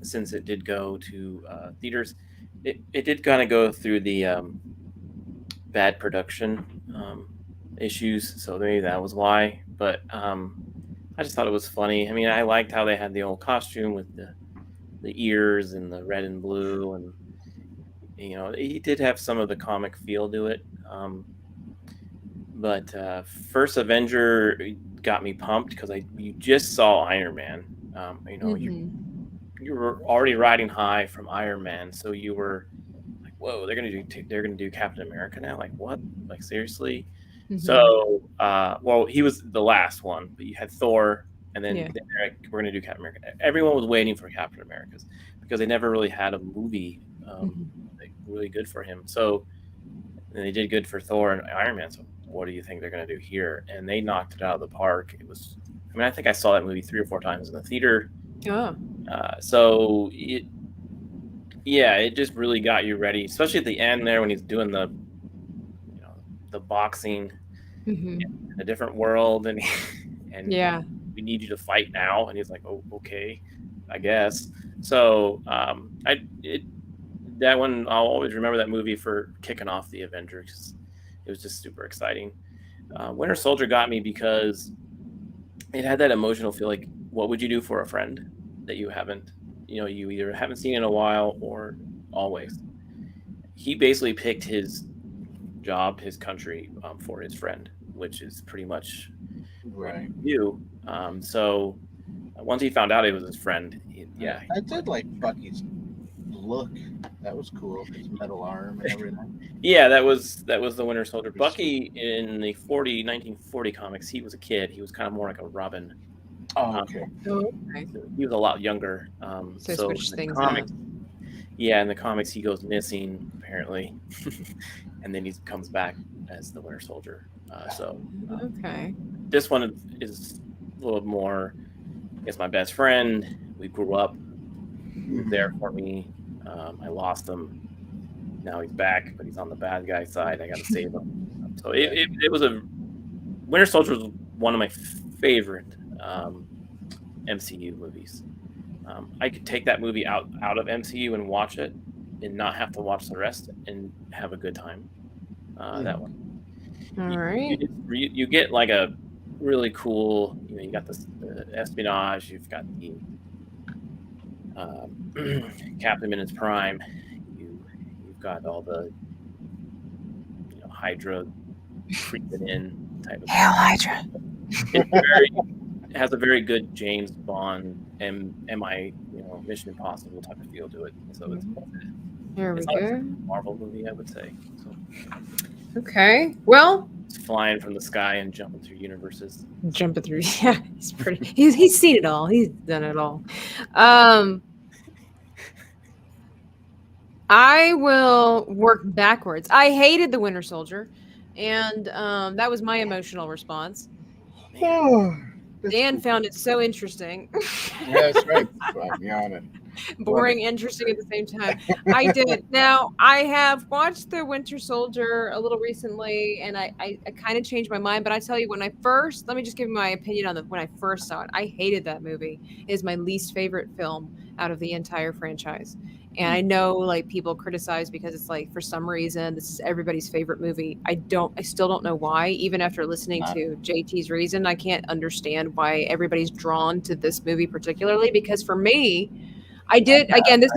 since it did go to theaters. It did kind of go through the bad production issues, so maybe that was why. But I just thought it was funny. I mean, I liked how they had the old costume with the ears and the red and blue, and he did have some of the comic feel to it. But first Avenger got me pumped because you just saw Iron Man. You were already riding high from Iron Man, so you were like, "Whoa, they're gonna do Captain America now? Like what? Like seriously?" So, well, he was the last one, but you had Thor, and then they're like, we're gonna do Captain America. Everyone was waiting for Captain America's because they never really had a movie like, really good for him. So, and they did good for Thor and Iron Man. So, what do you think they're gonna do here? And they knocked it out of the park. It was, I mean, I think I saw that movie 3 or 4 times in the theater. Oh. So it just really got you ready, especially at the end there when he's doing the boxing in a different world, and we need you to fight now, and he's like, oh, okay, I guess. So that one, I'll always remember that movie for kicking off the Avengers. It was just super exciting. Winter Soldier got me because it had that emotional feel. Like, what would you do for a friend that you haven't, you either haven't seen in a while or always? He basically picked his job, his country, for his friend, which is pretty much right. You. So once he found out it was his friend, I did like Bucky's look. That was cool. His metal arm and everything. Yeah, that was the Winter Soldier. Bucky in the 1940 comics, he was a kid. He was kind of more like a Robin. Oh, okay. He was a lot younger. So switch things comics, up. Yeah, in the comics, he goes missing apparently, and then he comes back as the Winter Soldier. Okay. This one is a little more. It's my best friend. We grew up. He was there for me. I lost him. Now he's back, but he's on the bad guy side. I got to save him. So it was a Winter Soldier was one of my favorite MCU movies. I could take that movie out of MCU and watch it, and not have to watch the rest and have a good time. That one. All right. You get like a really cool. You got the espionage. You've got the Captain in its prime. You've got all the Hydra creeping in type of. Hail Hydra. It has a very good James Bond Mission Impossible type of feel to it. So it's There we not go. a Marvel movie, I would say. So Okay. Well, it's flying from the sky and jumping through universes. jumping through. Yeah, he's pretty. He's seen it all. He's done it all. I will work backwards. I hated the Winter Soldier, and that was my emotional response. Dan found it so interesting. Yeah, that's right. I'm yawning. Boring, interesting at the same time. I did. Now, I have watched The Winter Soldier a little recently, and I kind of changed my mind. But I tell you, let me just give you my opinion on when I first saw it. I hated that movie. It is my least favorite film out of the entire franchise. And I know like people criticize because it's like, for some reason, this is everybody's favorite movie. I still don't know why. Even after listening to JT's reason, I can't understand why everybody's drawn to this movie particularly. Because for me, this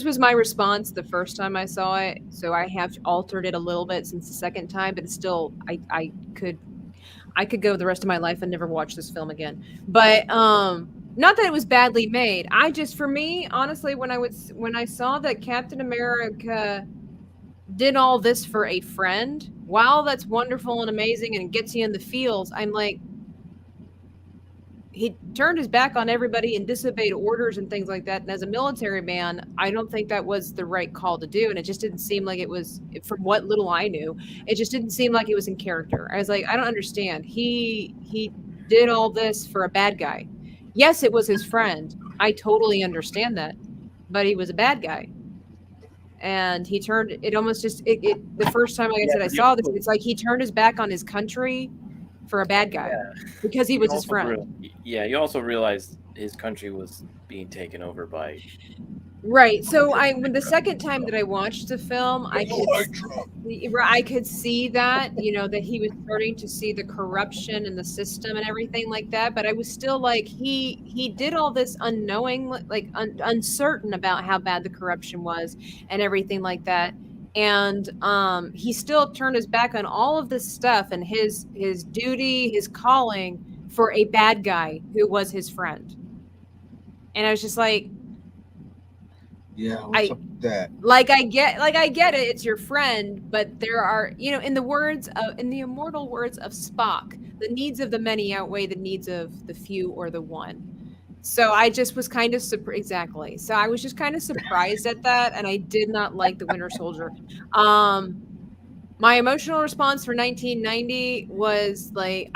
was my response the first time I saw it. So I have altered it a little bit since the second time, but it's still, I could go the rest of my life and never watch this film again. But, not that it was badly made. For me, honestly, when I saw that Captain America did all this for a friend, while that's wonderful and amazing and it gets you in the feels, I'm like, he turned his back on everybody and disobeyed orders and things like that. And as a military man, I don't think that was the right call to do. And it just didn't seem like it was, from what little I knew, it just didn't seem like it was in character. I was like, I don't understand. He did all this for a bad guy. Yes, it was his friend. I totally understand that, but he was a bad guy. and he turned it almost just it the first time, like I said, I saw this, it's like he turned his back on his country for a bad guy because he was his friend. You also realized his country was being taken over by. Right. So when the second time that I watched the film, I could see that, that he was starting to see the corruption in the system and everything like that. But I was still like, he did all this unknowing, like uncertain about how bad the corruption was and everything like that. And he still turned his back on all of this stuff and his duty, his calling for a bad guy who was his friend. And I was just like, yeah, what's up with that? Like I get it, it's your friend, but there are, in the immortal words of Spock, the needs of the many outweigh the needs of the few or the one. So I just was kind of So I was just kind of surprised at that, and I did not like the Winter Soldier. My emotional response for 1990 was like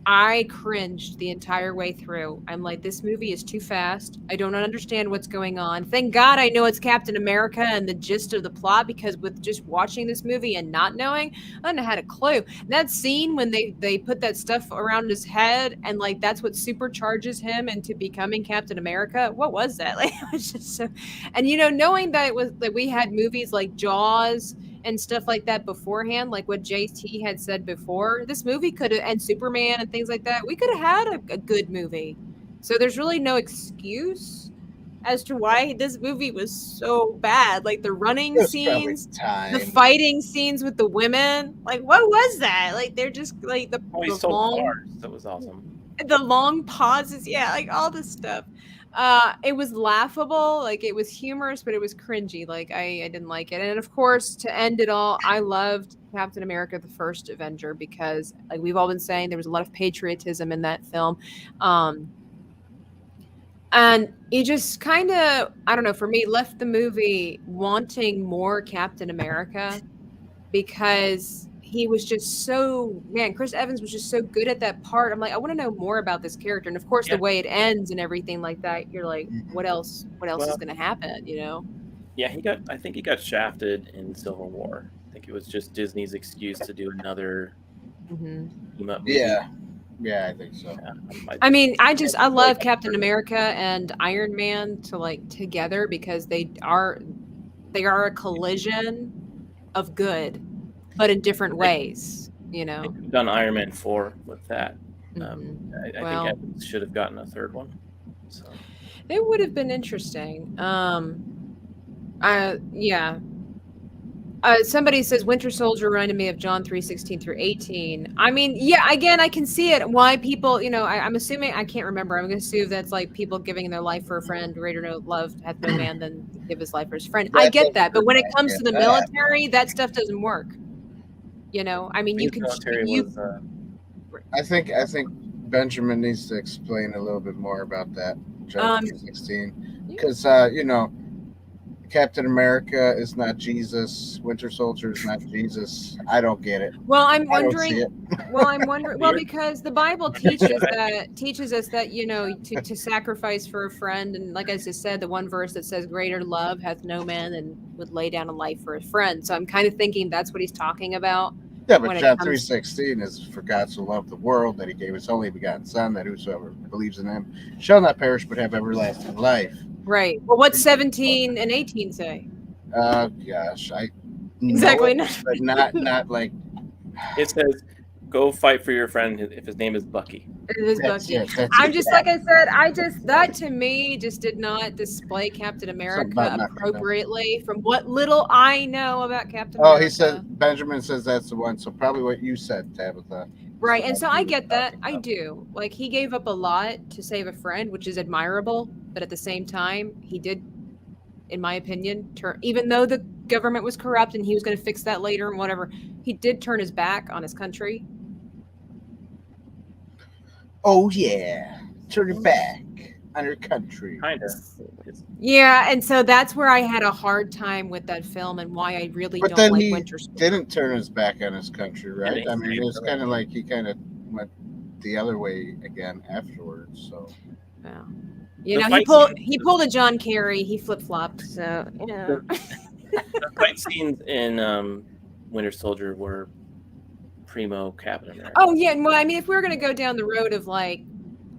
I cringed the entire way through. I'm like, this movie is too fast. I don't understand what's going on. Thank God I know it's Captain America and the gist of the plot, because with just watching this movie and not knowing, I wouldn't have had a clue. That scene when they put that stuff around his head and like that's what supercharges him into becoming Captain America. What was that? Like, it was just so, and knowing that we had movies like Jaws and stuff like that beforehand, like what JT had said before, this movie could have, and Superman and things like that, we could have had a good movie. So there's really no excuse as to why this movie was so bad. Like the running scenes, the fighting scenes with the women, like what was that? Like they're just like the long cars. That was awesome. The long pauses, like all this stuff. It was laughable, like it was humorous, but it was cringy. Like I didn't like it. And of course, to end it all, I loved Captain America: The First Avenger, because like we've all been saying, there was a lot of patriotism in that film. And it just kind of, I don't know, for me, left the movie wanting more Captain America, because he was just Chris Evans was just so good at that part. I'm like, I want to know more about this character. And of course, the way it ends and everything like that, you're like, what else is going to happen, Yeah, I think he got shafted in Civil War. I think it was just Disney's excuse to do another team up movie. Yeah, I think so. Yeah, I mean, I love Captain America and Iron Man together, because they are a collision of good, but in different ways, They've done Iron Man 4 with that. I think Evans should have gotten a third one. So it would have been interesting. Somebody says Winter Soldier reminded me of John 3:16 through 18. I mean, again, I can see it. Why people, I'm assuming, I can't remember. I'm going to assume that's like people giving their life for a friend. Greater no love hath no man than to give his life for his friend. I get that, but when it comes to the military, that stuff doesn't work. I mean, you can. I think Benjamin needs to explain a little bit more about that John 3:16, because Captain America is not Jesus. Winter Soldier is not Jesus. I don't get it. Well, I'm wondering. Well, because the Bible teaches us that to sacrifice for a friend, and like I just said, the one verse that says, "Greater love hath no man than would lay down a life for a friend." So I'm kind of thinking that's what he's talking about. Yeah, but John 3:16 is, for God so loved the world that he gave his only begotten Son, that whosoever believes in him shall not perish but have everlasting life. Right. Well, what's 17 and 18 say? Gosh, exactly know it, but not like it says. Go fight for your friend if his name is Bucky. It is Bucky. I'm just like I said. That to me just did not display Captain America appropriately from what little I know about Captain America. Oh, he said Benjamin says that's the one. So probably what you said, Tabitha. Right, and so I get that. I do. Like he gave up a lot to save a friend, which is admirable. But at the same time, he did, in my opinion, even though the government was corrupt and he was going to fix that later and whatever, he did turn his back on his country. Oh yeah, turn your back on your country. Kind of. Yeah, and so that's where I had a hard time with that film, and why I really don't like Winter Soldier. Didn't turn his back on his country, right? I mean, it was kind of like he kind of went the other way again afterwards. So, yeah. He pulled a John Kerry. He flip flopped. So The fight scenes in Winter Soldier were primo Captain America. Oh yeah, well, I mean, if we were going to go down the road of like,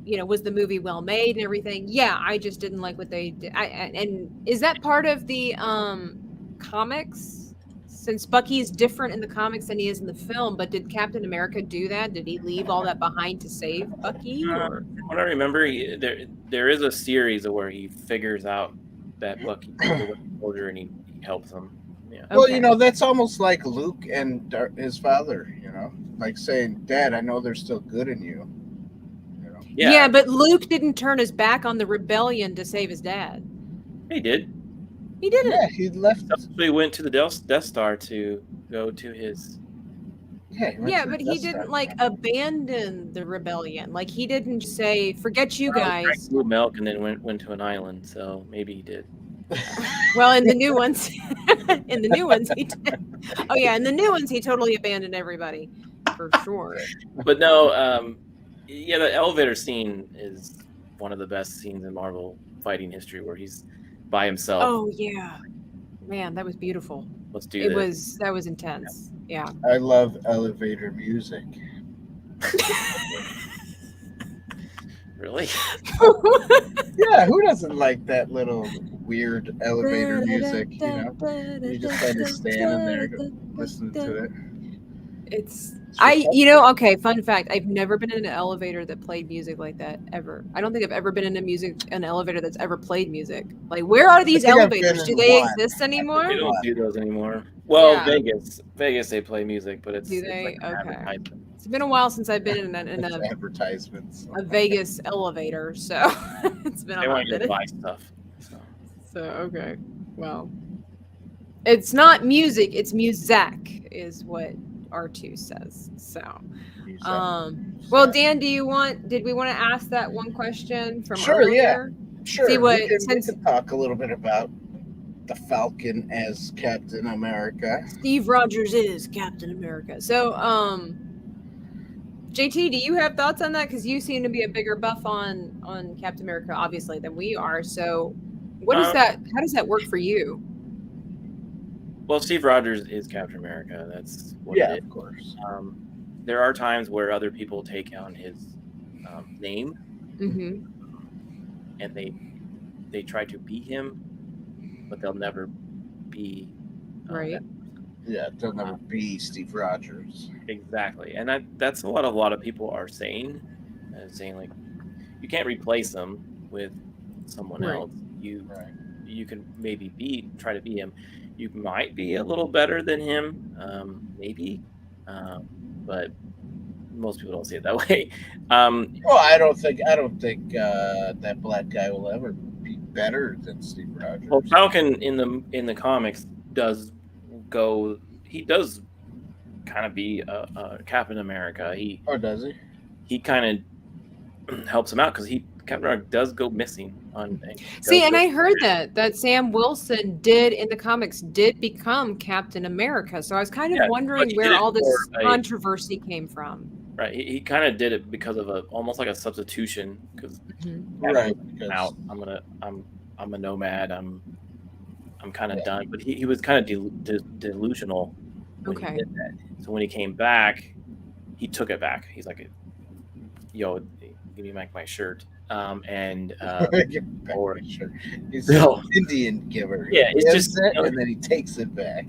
was the movie well made and everything? Yeah, I just didn't like what they did. And is that part of the comics? Since Bucky's different in the comics than he is in the film, but did Captain America do that? Did he leave all that behind to save Bucky? Or From what I remember, there is a series where he figures out that Bucky is a soldier and he helps him. Yeah. Well, that's almost like Luke and his father. Like saying, "Dad, I know there's still good in you." Yeah, but Luke didn't turn his back on the rebellion to save his dad. He did. He didn't. Yeah, he left. He went to the Death Star to go to his. Yeah, but he didn't abandon the rebellion. Like he didn't say, "Forget you guys." Drank blue milk and then went to an island. So maybe he did. Well, in the new ones, he did. Oh yeah, in the new ones, he totally abandoned everybody, for sure. But no, the elevator scene is one of the best scenes in Marvel fighting history, where he's by himself. Oh yeah, man, that was beautiful. Let's do this. That was intense. Yeah. I love elevator music. Really? Yeah, who doesn't like that little weird elevator music? You just kind of standing there listening to it. Okay, fun fact. I've never been in an elevator that played music like that, ever. I don't think I've ever been in an elevator that's ever played music. Like, where are these elevators? Do they exist anymore? They don't do those anymore. Well, Vegas, they play music, but it's do they? Like okay. It's been a while since I've been in advertisements. A Vegas elevator, so it's been a while. They want you to buy stuff. So okay, well, it's not music; it's music, is what R2 says. So, well, Dan, did we want to ask that one question from earlier? Yeah, sure. See what we can talk a little bit about the Falcon as Captain America. Steve Rogers is Captain America. So, JT, do you have thoughts on that? Because you seem to be a bigger buff on Captain America, obviously, than we are. So, what is that? How does that work for you? Well, Steve Rogers is Captain America. That's what it is. Of course. There are times where other people take on his name, and they try to be him, but they'll never be right. They'll never be Steve Rogers. Exactly, and that's what a lot of people are saying, like you can't replace him with someone else. You can maybe try to be him. You might be a little better than him, maybe, but most people don't see it that way. Well, I don't think that black guy will ever be better than Steve Rogers. Well, Falcon in the comics does kind of be a Captain America. Does he? He kind of helps him out because Captain America does go missing and I heard that Sam Wilson in the comics did become Captain America. So I was kind of wondering where all this controversy came from. Right, he kind of did it because of almost like a substitution. Because I'm a nomad. I'm kind of done. But he was kind of delusional when he did that. So when he came back, he took it back. He's like, "Yo, give me my shirt." Or he's an Indian giver. Yeah, it's just and then he takes it back.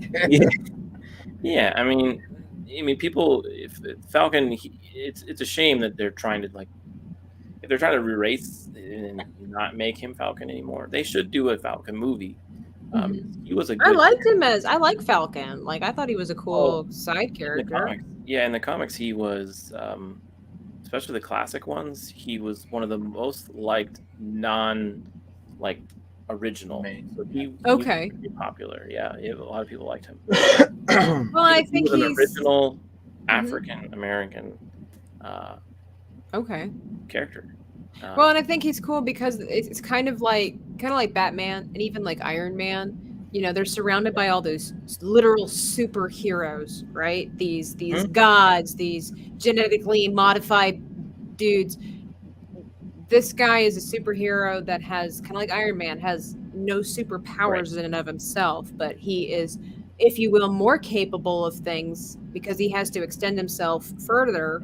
Yeah. I mean, people. If Falcon, it's a shame that they're trying to if they're trying to erase and not make him Falcon anymore. They should do a Falcon movie. He was a good. I like Falcon. Like I thought he was a cool side character. In the comics, he was. Especially the classic ones, he was one of the most liked original. So he was pretty popular. Yeah, a lot of people liked him. Well, I think he's an original African American character. Well, and I think he's cool because it's kind of like Batman and even like Iron Man. They're surrounded by all those literal superheroes, right? These gods, these genetically modified dudes. This guy is a superhero that has, kind of like Iron Man, has no superpowers in and of himself, but he is, if you will, more capable of things because he has to extend himself further.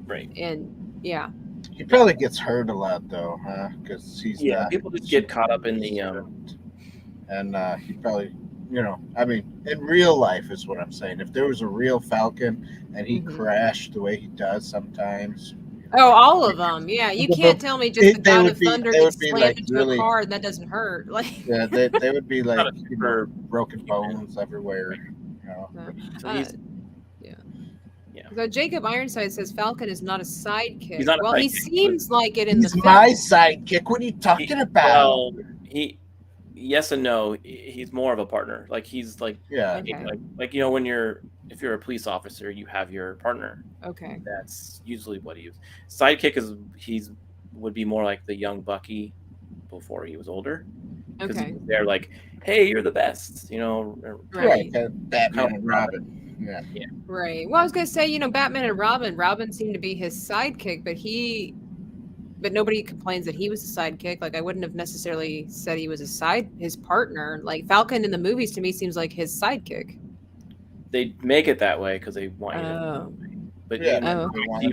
Right. And yeah. He probably gets hurt a lot though, huh? Because he's not. People just get caught up in the and he probably, I mean, in real life is what I'm saying. If there was a real Falcon and he crashed the way he does sometimes. Oh, all of them. Yeah, you can't tell me just the God of Thunder gets slammed like into really, a car and that doesn't hurt. Like, yeah, they would be like broken bones everywhere. So he's, So Jacob Ironside says Falcon is not a sidekick. He's not a well, he sidekick, seems like it in the film. He's my sidekick. What are you talking about? Well, yes and no. He's more of a partner. Like he's like, like when if you're a police officer, you have your partner. Okay. That's usually what he is. Sidekick would be more like the young Bucky before he was older. Okay. They're like, hey, you're the best. Right. Batman and Robin. Yeah. Right. Well, I was gonna say, Batman and Robin seemed to be his sidekick, but nobody complains that he was a sidekick. Like I wouldn't have necessarily said he was his partner. Like Falcon in the movies to me seems like his sidekick. They make it that way because they want you to. But he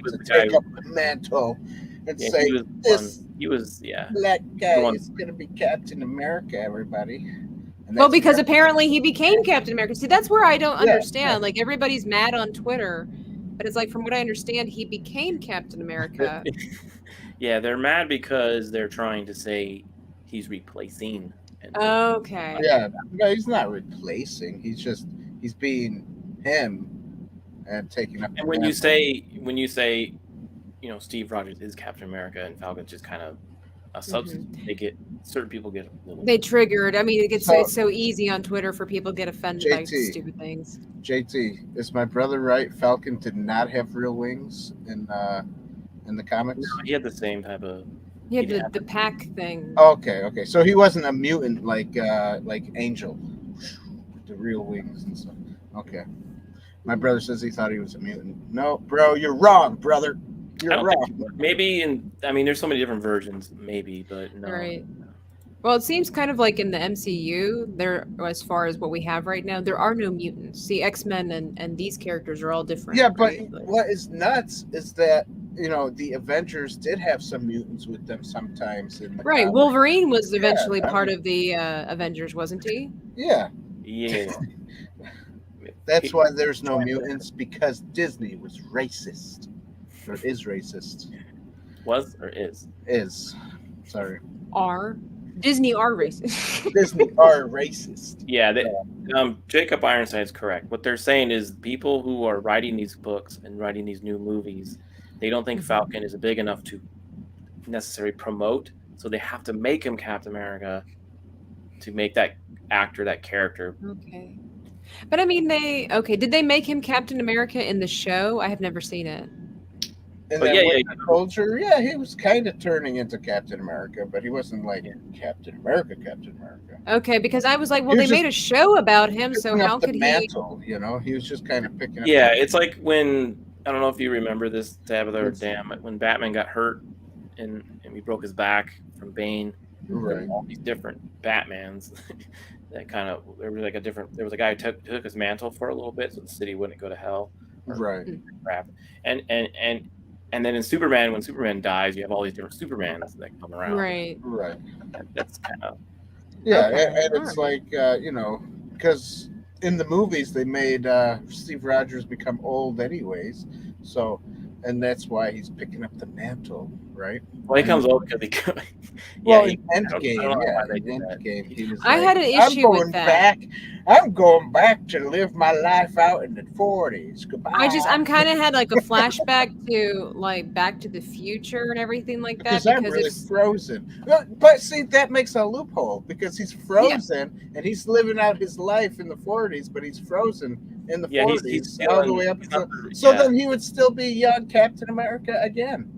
was the guy take up the mantle and say, he was black guy is gonna be Captain America, everybody. Well, because apparently he became Captain America. See, that's where I don't understand. Yeah. Like everybody's mad on Twitter, but it's like from what I understand, he became Captain America. Yeah, they're mad because they're trying to say he's replacing. Okay. Yeah, no, he's not replacing. He's being him and taking up. And when you say, Steve Rogers is Captain America and Falcon's just kind of a substitute, certain people get a little. They triggered. I mean, it gets so easy on Twitter for people to get offended by stupid things. JT, is my brother right? Falcon did not have real wings in the comics. No, he had the same type of. He had the pack thing. Okay. So he wasn't a mutant like Angel, with the real wings and stuff. Okay. My brother says he thought he was a mutant. No, bro, you're wrong, brother. You're wrong. Maybe there's so many different versions, maybe, but no. Right. Well, it seems kind of like in the MCU, there, as far as what we have right now, there are no mutants. See, X-Men and these characters are all different. Yeah, but what is nuts is that the Avengers did have some mutants with them sometimes. In the comics. Wolverine was eventually part of the Avengers, wasn't he? Yeah. Yeah. That's why there's no mutants, because Disney was racist. Or is racist. Was or is? Is. Sorry. Disney are racist. Disney are racist. Yeah. Jacob Ironside is correct. What they're saying is people who are writing these books and writing these new movies, they don't think Falcon is big enough to necessarily promote. So they have to make him Captain America to make that actor, that character. Okay. But I mean, did they make him Captain America in the show? I have never seen it. In that culture, he was kind of turning into Captain America, but he wasn't like Captain America. Okay, because I was like, well, they made a show about him, so how could mantle, he was just kind of picking up. Yeah, it's like when, I don't know if you remember this, Tabitha or Dan, when Batman got hurt and he broke his back from Bane. Right. All these different Batmans. That kind of, there was a guy who took his mantle for a little bit so the city wouldn't go to hell. Right. Crap. And then in Superman, when Superman dies, you have all these different Supermans that come around. Right. That's kind of. Yeah, and it's like, because in the movies they made Steve Rogers become old anyways. So, and that's why he's picking up the mantle, right? Well, he comes old because he. In Endgame, he was I had an issue with that. I'm going back to live my life out in the 40s. Goodbye. I'm kind of had like a flashback to like Back to the Future and everything like that. Because I'm really frozen. But see, that makes a loophole because he's frozen and he's living out his life in the 40s, but he's frozen in the 40s he's all the way up until. So then he would still be young Captain America again.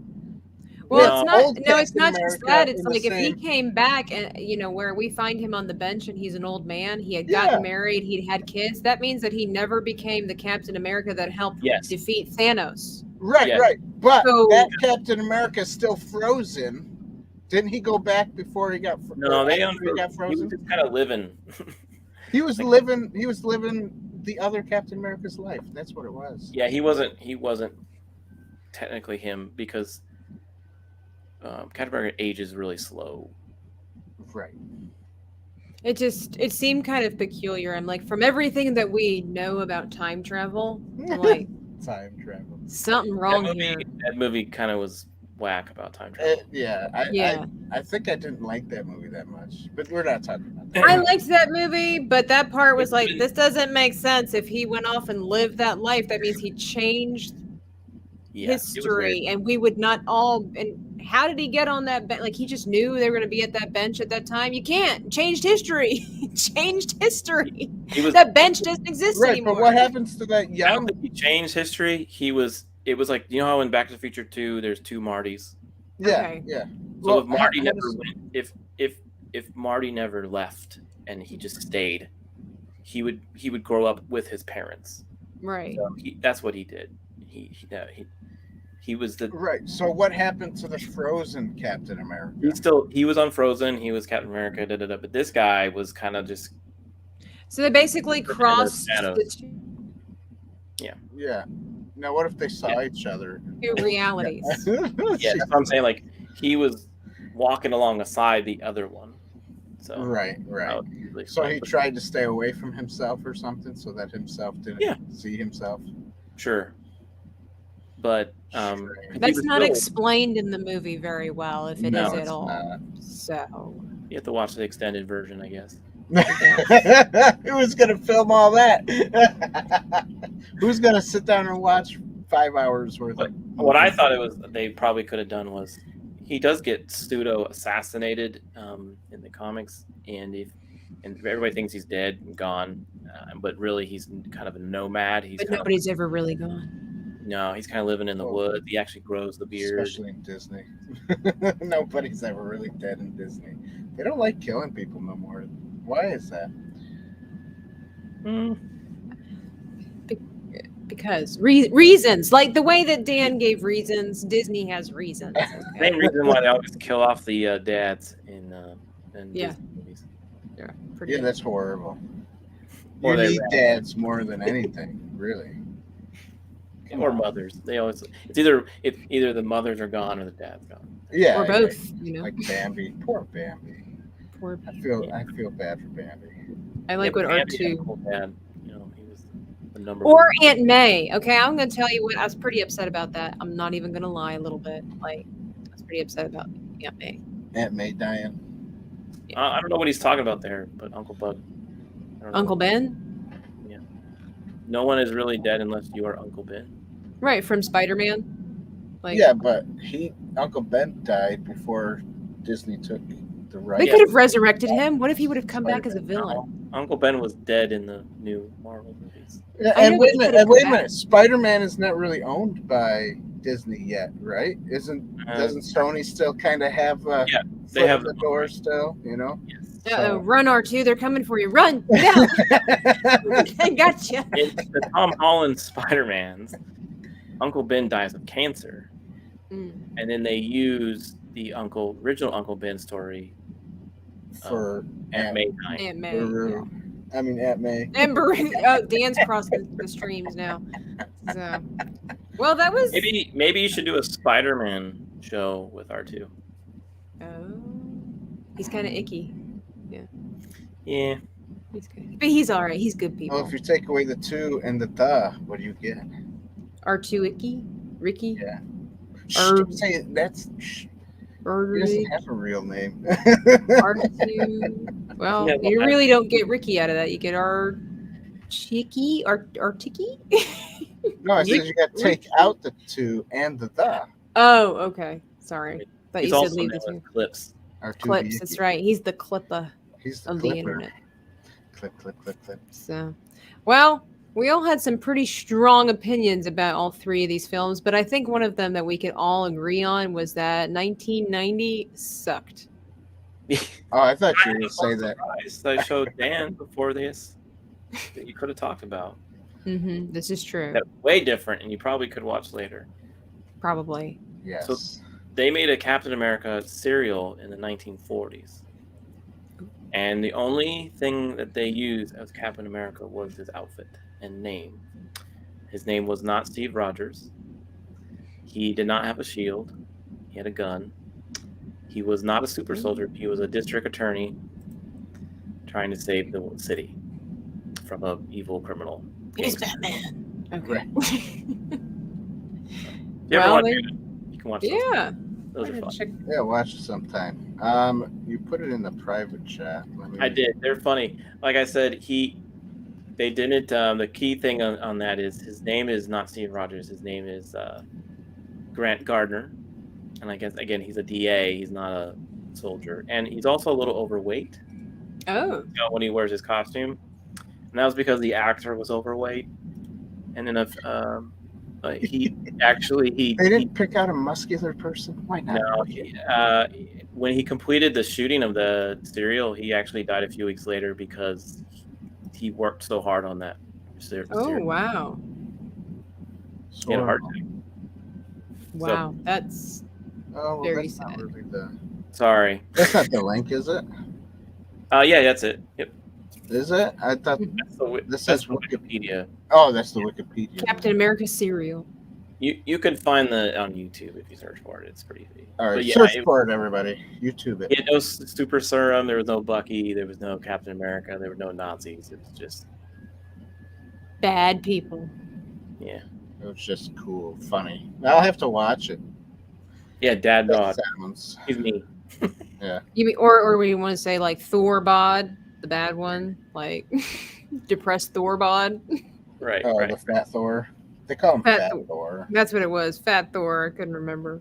Well, it's not just that. It's like if he came back and, where we find him on the bench and he's an old man, he had gotten married, he'd had kids. That means that he never became the Captain America that helped defeat Thanos. Right. But that Captain America is still frozen Didn't he go back before he got? No, they after he got he was frozen. just kind of living. He was living. He was living the other Captain America's life. That's what it was. Yeah, he wasn't technically him because Captain America ages really slow. Right. It seemed kind of peculiar. I'm like, from everything that we know about time travel, I'm like, Time travel. something wrong here. That movie kind of was whack about time travel. I think I didn't like that movie that much, but we're not talking about that. I liked that movie, but that part was like, this doesn't make sense. If he went off and lived that life, that means he changed history, and we would not all. And how did he get on that bench? Like, he just knew they were going to be at that bench at that time. You can't changed history. Changed history. That bench doesn't exist anymore. But what happens to that young? I don't think he changed history. It was like, you know how in Back to the Future 2 there's 2 Martys. Yeah, Okay. yeah. So Well, if Marty never went, if Marty never left and he just stayed, he would grow up with his parents. Right. So that's what he did. He was the right. So what happened to the frozen Captain America? he was on Frozen. He was Captain America. But this guy was kind of just. So they basically crossed the two. Yeah. Now, what if they saw each other? Two realities. Yeah, that's what I'm saying. Like, he was walking along beside the other one. So Right. So he tried to stay away from himself or something, so that himself didn't see himself. Sure. But that's not explained in the movie very well, if it is at all. Not. So you have to watch the extended version, I guess. Who's gonna film all that? Who's gonna sit down and watch 5 hours worth of? What I thought they probably could have done was, he does get pseudo assassinated in the comics, and everybody thinks he's dead and gone, but really he's kind of a nomad. But nobody's ever really gone. No, he's kind of living in the woods. He actually grows the beard. Especially in Disney. Nobody's ever really dead in Disney. They don't like killing people no more. Why is that? Because reasons, like the way that Dan gave reasons, Disney has reasons. Okay? Same reason why they always kill off the dads in Disney movies. Yeah, that's horrible. You need dads more than anything, really. Or mothers. It's either the mothers are gone or the dad's gone. Yeah, or both. Like Bambi. Poor Bambi. I feel bad for Bambi. I like what R2. Dad, he was the number or Aunt May. Okay, I'm gonna tell you what I was pretty upset about that. I'm not even gonna lie a little bit. Like, I was pretty upset about Aunt May. Aunt May dying. Yeah. I don't know what he's talking about there, but Uncle Bud. Uncle Ben. Yeah. No one is really dead unless you are Uncle Ben. Right, from Spider-Man. Yeah, but Uncle Ben died before Disney took the right. They could have resurrected him. What if he would have come back as a villain? No. Uncle Ben was dead in the new Marvel movies. Yeah, and wait a minute. Spider-Man is not really owned by Disney yet, right? Doesn't Sony still kind of have they have the door still, Yes. Run, R2, they're coming for you. Run! Get out! I gotcha. In the Tom Holland Spider-Man's, Uncle Ben dies of cancer. And then they use the original Uncle Ben story for Aunt May dying. Aunt May. I mean, Aunt May. Amber. Dan's crossing the streams now. So, well, that was. Maybe you should do a Spider-Man show with R2. Oh, he's kind of icky. Yeah. He's good, but he's all right. He's good people. Well, if you take away the 2 and the what do you get? R2 icky, Ricky. Yeah. Say that's. He doesn't have a real name. R2. Well, you really don't get Ricky out of that. You get Chicky or Ticky. No, I said you got to take out the 2 and the. Oh, okay. Sorry. But He's you said also leave the 2. Clips. Clips. That's right. He's the clipper. He's the of clipper. the internet. Clip. So, well, we all had some pretty strong opinions about all 3 of these films, but I think one of them that we could all agree on was that 1990 sucked. Oh, I thought you were going to say that. I showed Dan before this that you could have talked about. This is true. That's way different, and you probably could watch later. Probably. Yes. So they made a Captain America cereal in the 1940s. And the only thing that they used as Captain America was his outfit and name. His name was not Steve Rogers. He did not have a shield. He had a gun. He was not a super soldier. He was a district attorney trying to save the city from an evil criminal. He's Batman. Okay. You ever Well, watch they- it? You can watch those. Yeah. Those are fun. Yeah, watch it sometime. You put it in the private chat. I did. They're funny. Like I said, they didn't. The key thing on that is his name is not Steve Rogers. His name is Grant Gardner, and I guess again he's a DA. He's not a soldier, and he's also a little overweight. Oh. When he wears his costume, and that was because the actor was overweight, and then he They didn't pick out a muscular person. Why not? No, when he completed the shooting of the serial, he actually died a few weeks later because he worked so hard on that. Oh, wow. He had a heart attack. Wow, that's very that's not sad. really Sorry. That's not the link, is it? Yeah, that's it. Yep. Is it? I thought That's Wikipedia. Oh, that's the Wikipedia. Captain America cereal. You can find the on YouTube if you search for it. It's pretty easy. All right, But yeah, search for it, everybody. YouTube it. He had no super serum. There was no Bucky. There was no Captain America. There were no Nazis. It was just Bad people. yeah. It was just cool, funny. I'll have to watch it. Yeah, Dad That Bod. sounds. He's me. Yeah. You mean, or we want to say like Thor bod, the bad one, like depressed Thor bod. Right. Oh, right. the Fat Thor. They call him Fat Fat Thor. Thor. That's what it was. Fat Thor. I couldn't remember.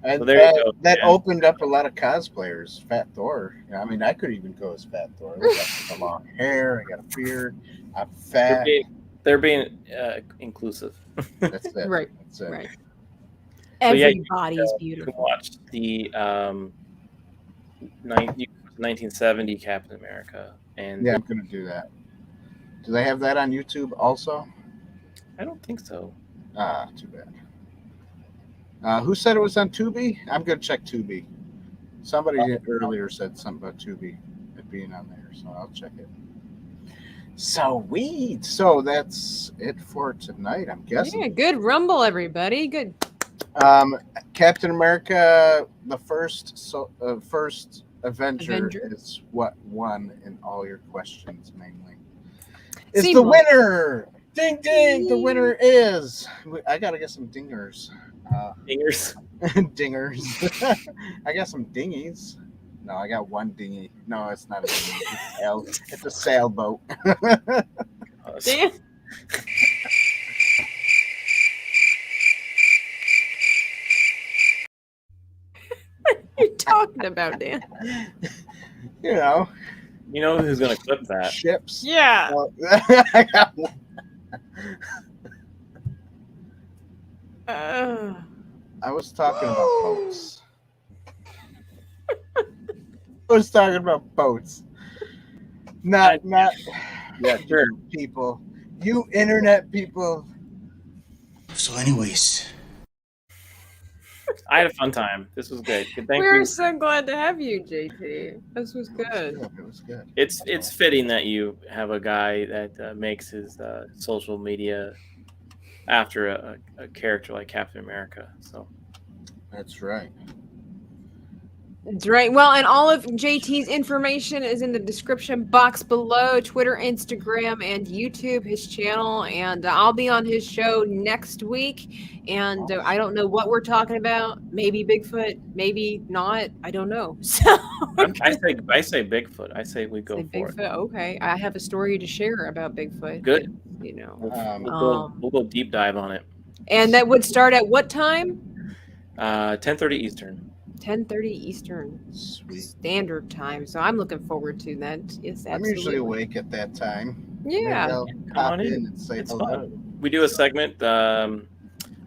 And Well, there you go, that man. opened up a lot of cosplayers. Fat Thor. I mean, I could even go as Fat Thor. I got the long hair. I got a beard. I'm fat. They're being inclusive. That's it. Right. That's it. Right. But yeah, Everybody's you can beautiful. watch the 1970 Captain America, and Yeah, I'm gonna do that. Do they have that on YouTube also? I don't think so. Ah, too bad. Who said it was on Tubi? I'm gonna check Tubi. Somebody earlier said something about Tubi being on there, so I'll check it. Sweet. So that's it for tonight, I'm guessing. Yeah, good rumble, everybody. Good. Captain America, the first Avenger Avenger. is what won in all your questions mainly. Is Seemed the like- winner? Ding ding! The winner is. I gotta get some dingers. Fingers. Dingers. I got some dinghies. No, I got one dinghy. No, it's not a dinghy. It's a sailboat. Dan. What are you talking about, Dan? You know, You know who's gonna clip that? ships. Yeah. Well, I got one. I was talking about boats. I was talking about boats. Not Yeah, sure. people. You internet people. So, anyways, I had a fun time. This was good. Thank We're you. so glad to have you, JT. This was good. It was good. It's fitting that you have a guy that makes his social media after a character like Captain America. So That's right. That's right. Well, and all of JT's information is in the description box below. Twitter, Instagram, and YouTube, his channel. And I'll be on his show next week. And I don't know what we're talking about. Maybe Bigfoot, maybe not. I don't know. So I say Bigfoot. I say we go say for Bigfoot. Okay, I have a story to share about Bigfoot. Good. You know, it. We'll go deep dive on it. and that would start at what time? 10:30 Eastern. 10:30 Eastern Sweet. Standard Time. So I'm looking forward to that. Yes, I'm absolutely. usually awake at that time. Yeah. Maybe I'll Come pop on in in. and say It's hello. fun. We do a segment. I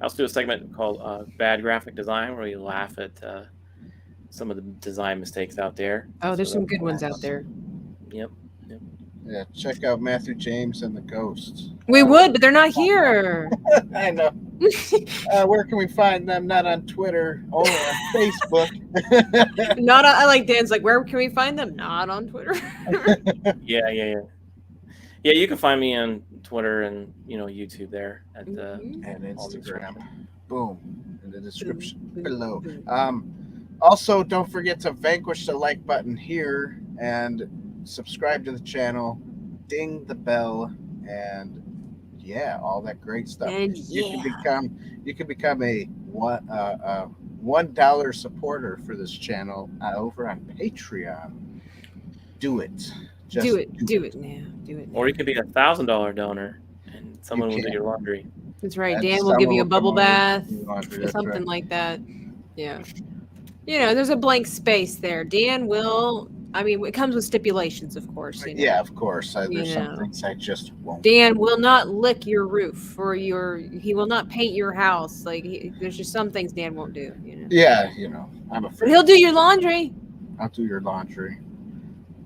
also do a segment called Bad Graphic Design, where we laugh at some of the design mistakes out there. Oh, there's So some good ones out there. Yep. Yeah, check out Matthew James and the Ghost. We would, but they're not here. I know. Where can we find them? Not on Twitter, only on Facebook. Not on, I like Dan's like, where can we find them? Not on Twitter. Yeah. Yeah, you can find me on Twitter and YouTube there at And Instagram. Boom. In the description below. Also, don't forget to vanquish the like button here and subscribe to the channel, ding the bell, and all that great stuff. And You can become a $1 supporter for this channel over on Patreon. Do it. Just do it now. Do it now. Or you could be $1,000 donor and someone will do your laundry. That's right. And Dan will give you a someone bubble will come bath over and do laundry, or that's something right. like that. Yeah. There's a blank space there. Dan will. I mean, it comes with stipulations, of course. Yeah, of course. There's some know. things I just won't. Dan will not lick your roof or he will not paint your house. Like there's just some things Dan won't do. Yeah, I'm But afraid. he'll do your laundry. I'll do your laundry,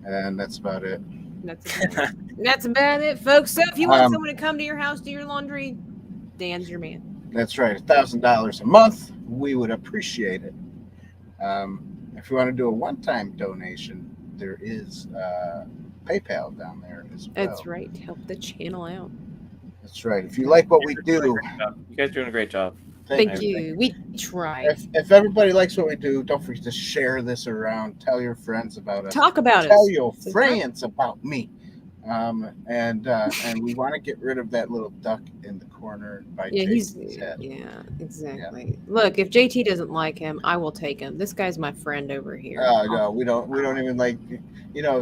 and that's about it. That's about it, folks. So if you want someone to come to your house, do your laundry, Dan's your man. That's right. $1,000 a month, we would appreciate it. If you want to do a one-time donation, there is PayPal down there as well. That's right. Help the channel out. That's right. If you like what we do, You guys are doing a great job. Thank you. We try. If everybody likes what we do, don't forget to share this around. Tell your friends about us. Talk about Tell us. your friends about me. And we want to get rid of that little duck in the corner by JT's head. Yeah, exactly. Yeah. Look, if JT doesn't like him, I will take him. This guy's my friend over here. Oh no, we don't even like.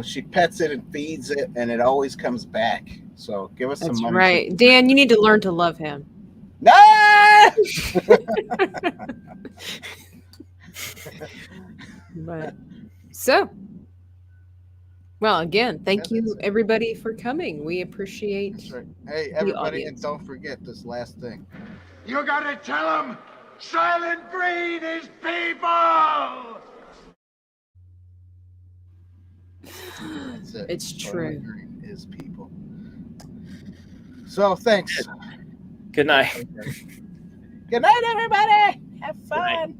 She pets it and feeds it, and it always comes back. So give us some money. Right, Dan. You need to learn to love him. No. But well, again, thank you everybody for coming. We appreciate. That's right. Hey, everybody, and don't forget this last thing. You gotta tell them Silent Green is people! That's it. It's true. Green is people. So thanks. Good night. Good night, everybody. Have fun.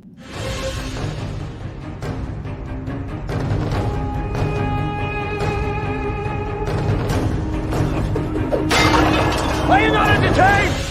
Are you not entertained?